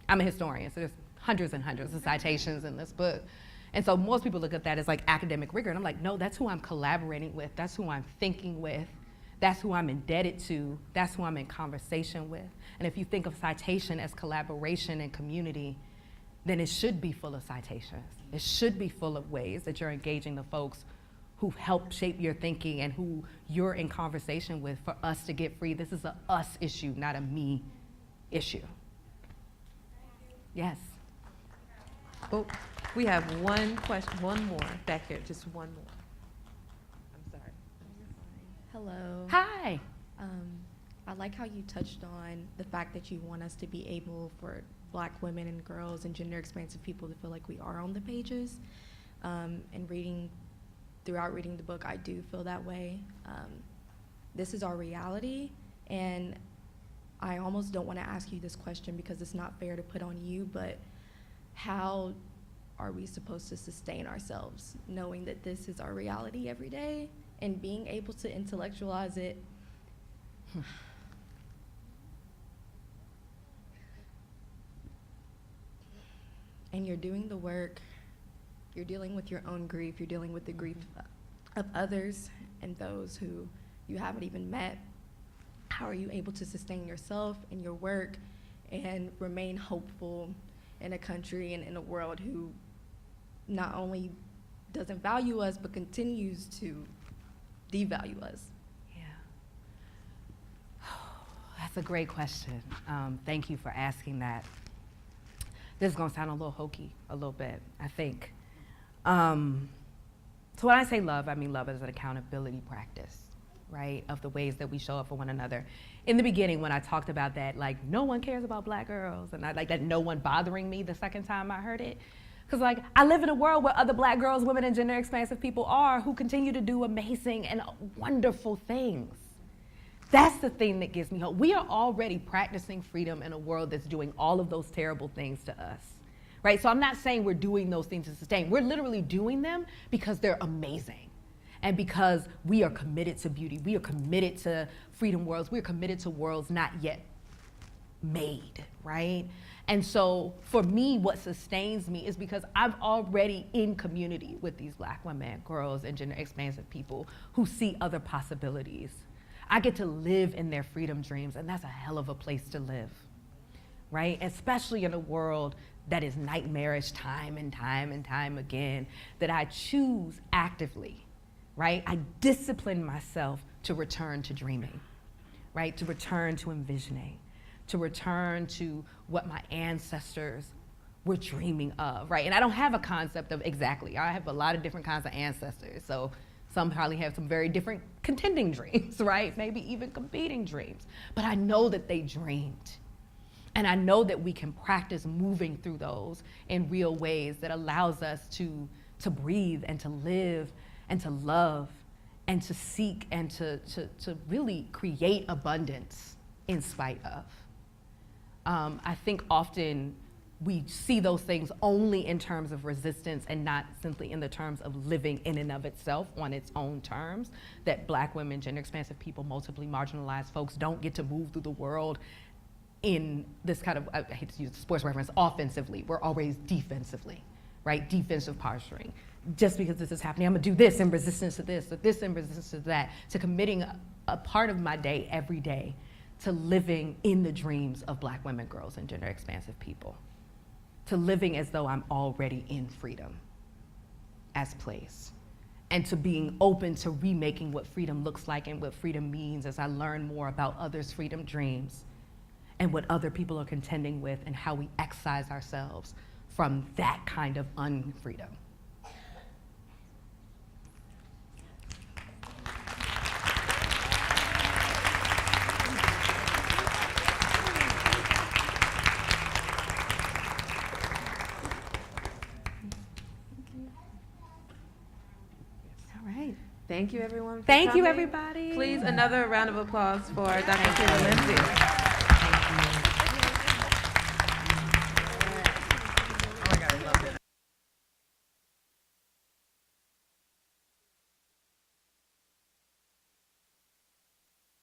F: I'm a historian, so there's hundreds and hundreds of citations in this book. And so most people look at that as like academic rigor, and I'm like, no, that's who I'm collaborating with, that's who I'm thinking with, that's who I'm indebted to, that's who I'm in conversation with. And if you think of citation as collaboration and community, then it should be full of citations. It should be full of ways that you're engaging the folks who help shape your thinking and who you're in conversation with for us to get free. This is a us issue, not a me issue. Yes.
M: Oh, we have one question, one more back there, just one more. I'm sorry.
N: Hello.
F: Hi.
N: I like how you touched on the fact that you want us to be able for Black women and girls and gender expansive people to feel like we are on the pages. And throughout reading the book, I do feel that way. This is our reality, and I almost don't want to ask you this question because it's not fair to put on you, but how are we supposed to sustain ourselves knowing that this is our reality every day and being able to intellectualize it? And you're doing the work, you're dealing with your own grief, you're dealing with the grief of others and those who you haven't even met. How are you able to sustain yourself and your work and remain hopeful in a country and in a world who not only doesn't value us, but continues to devalue us?
F: Yeah. That's a great question. Thank you for asking that. This is gonna sound a little hokey, a little bit, I think. So when I say love, I mean love as an accountability practice, right? Of the ways that we show up for one another. In the beginning, when I talked about that, like, no one cares about black girls, and I like that no one bothering me the second time I heard it. Because, like, I live in a world where other black girls, women, and gender expansive people are who continue to do amazing and wonderful things. That's the thing that gives me hope. We are already practicing freedom in a world that's doing all of those terrible things to us, right? So I'm not saying we're doing those things to sustain. We're literally doing them because they're amazing. And because we are committed to beauty, we are committed to freedom worlds, we are committed to worlds not yet made, right? And so for me, what sustains me is because I'm already in community with these black women, girls, and gender expansive people who see other possibilities. I get to live in their freedom dreams, and that's a hell of a place to live, right? Especially in a world that is nightmarish time and time and time again, that I choose actively, right? I discipline myself to return to dreaming, right? To return to envisioning, to return to what my ancestors were dreaming of, right? And I don't have a concept of exactly. I have a lot of different kinds of ancestors, so some probably have some very different contending dreams, right? Maybe even competing dreams. But I know that they dreamed. And I know that we can practice moving through those in real ways that allows us to breathe and to live and to love and to seek and to really create abundance in spite of. I think often we see those things only in terms of resistance and not simply in the terms of living in and of itself on its own terms, that black women, gender expansive people, multiply marginalized folks don't get to move through the world in this kind of, I hate to use the sports reference, offensively. We're always defensively, right? Defensive posturing. Just because this is happening, I'm gonna do this in resistance to this, or this in resistance to that, to committing a part of my day every day to living in the dreams of black women, girls, and gender expansive people. To living as though I'm already in freedom as place. And to being open to remaking what freedom looks like and what freedom means as I learn more about others' freedom dreams and what other people are contending with and how we excise ourselves from that kind of unfreedom.
M: Thank you, everyone.
F: Thank you,
M: coming.
F: everybody.
M: Please, another round of applause for Dr. Treva Lindsey.
F: Thank you.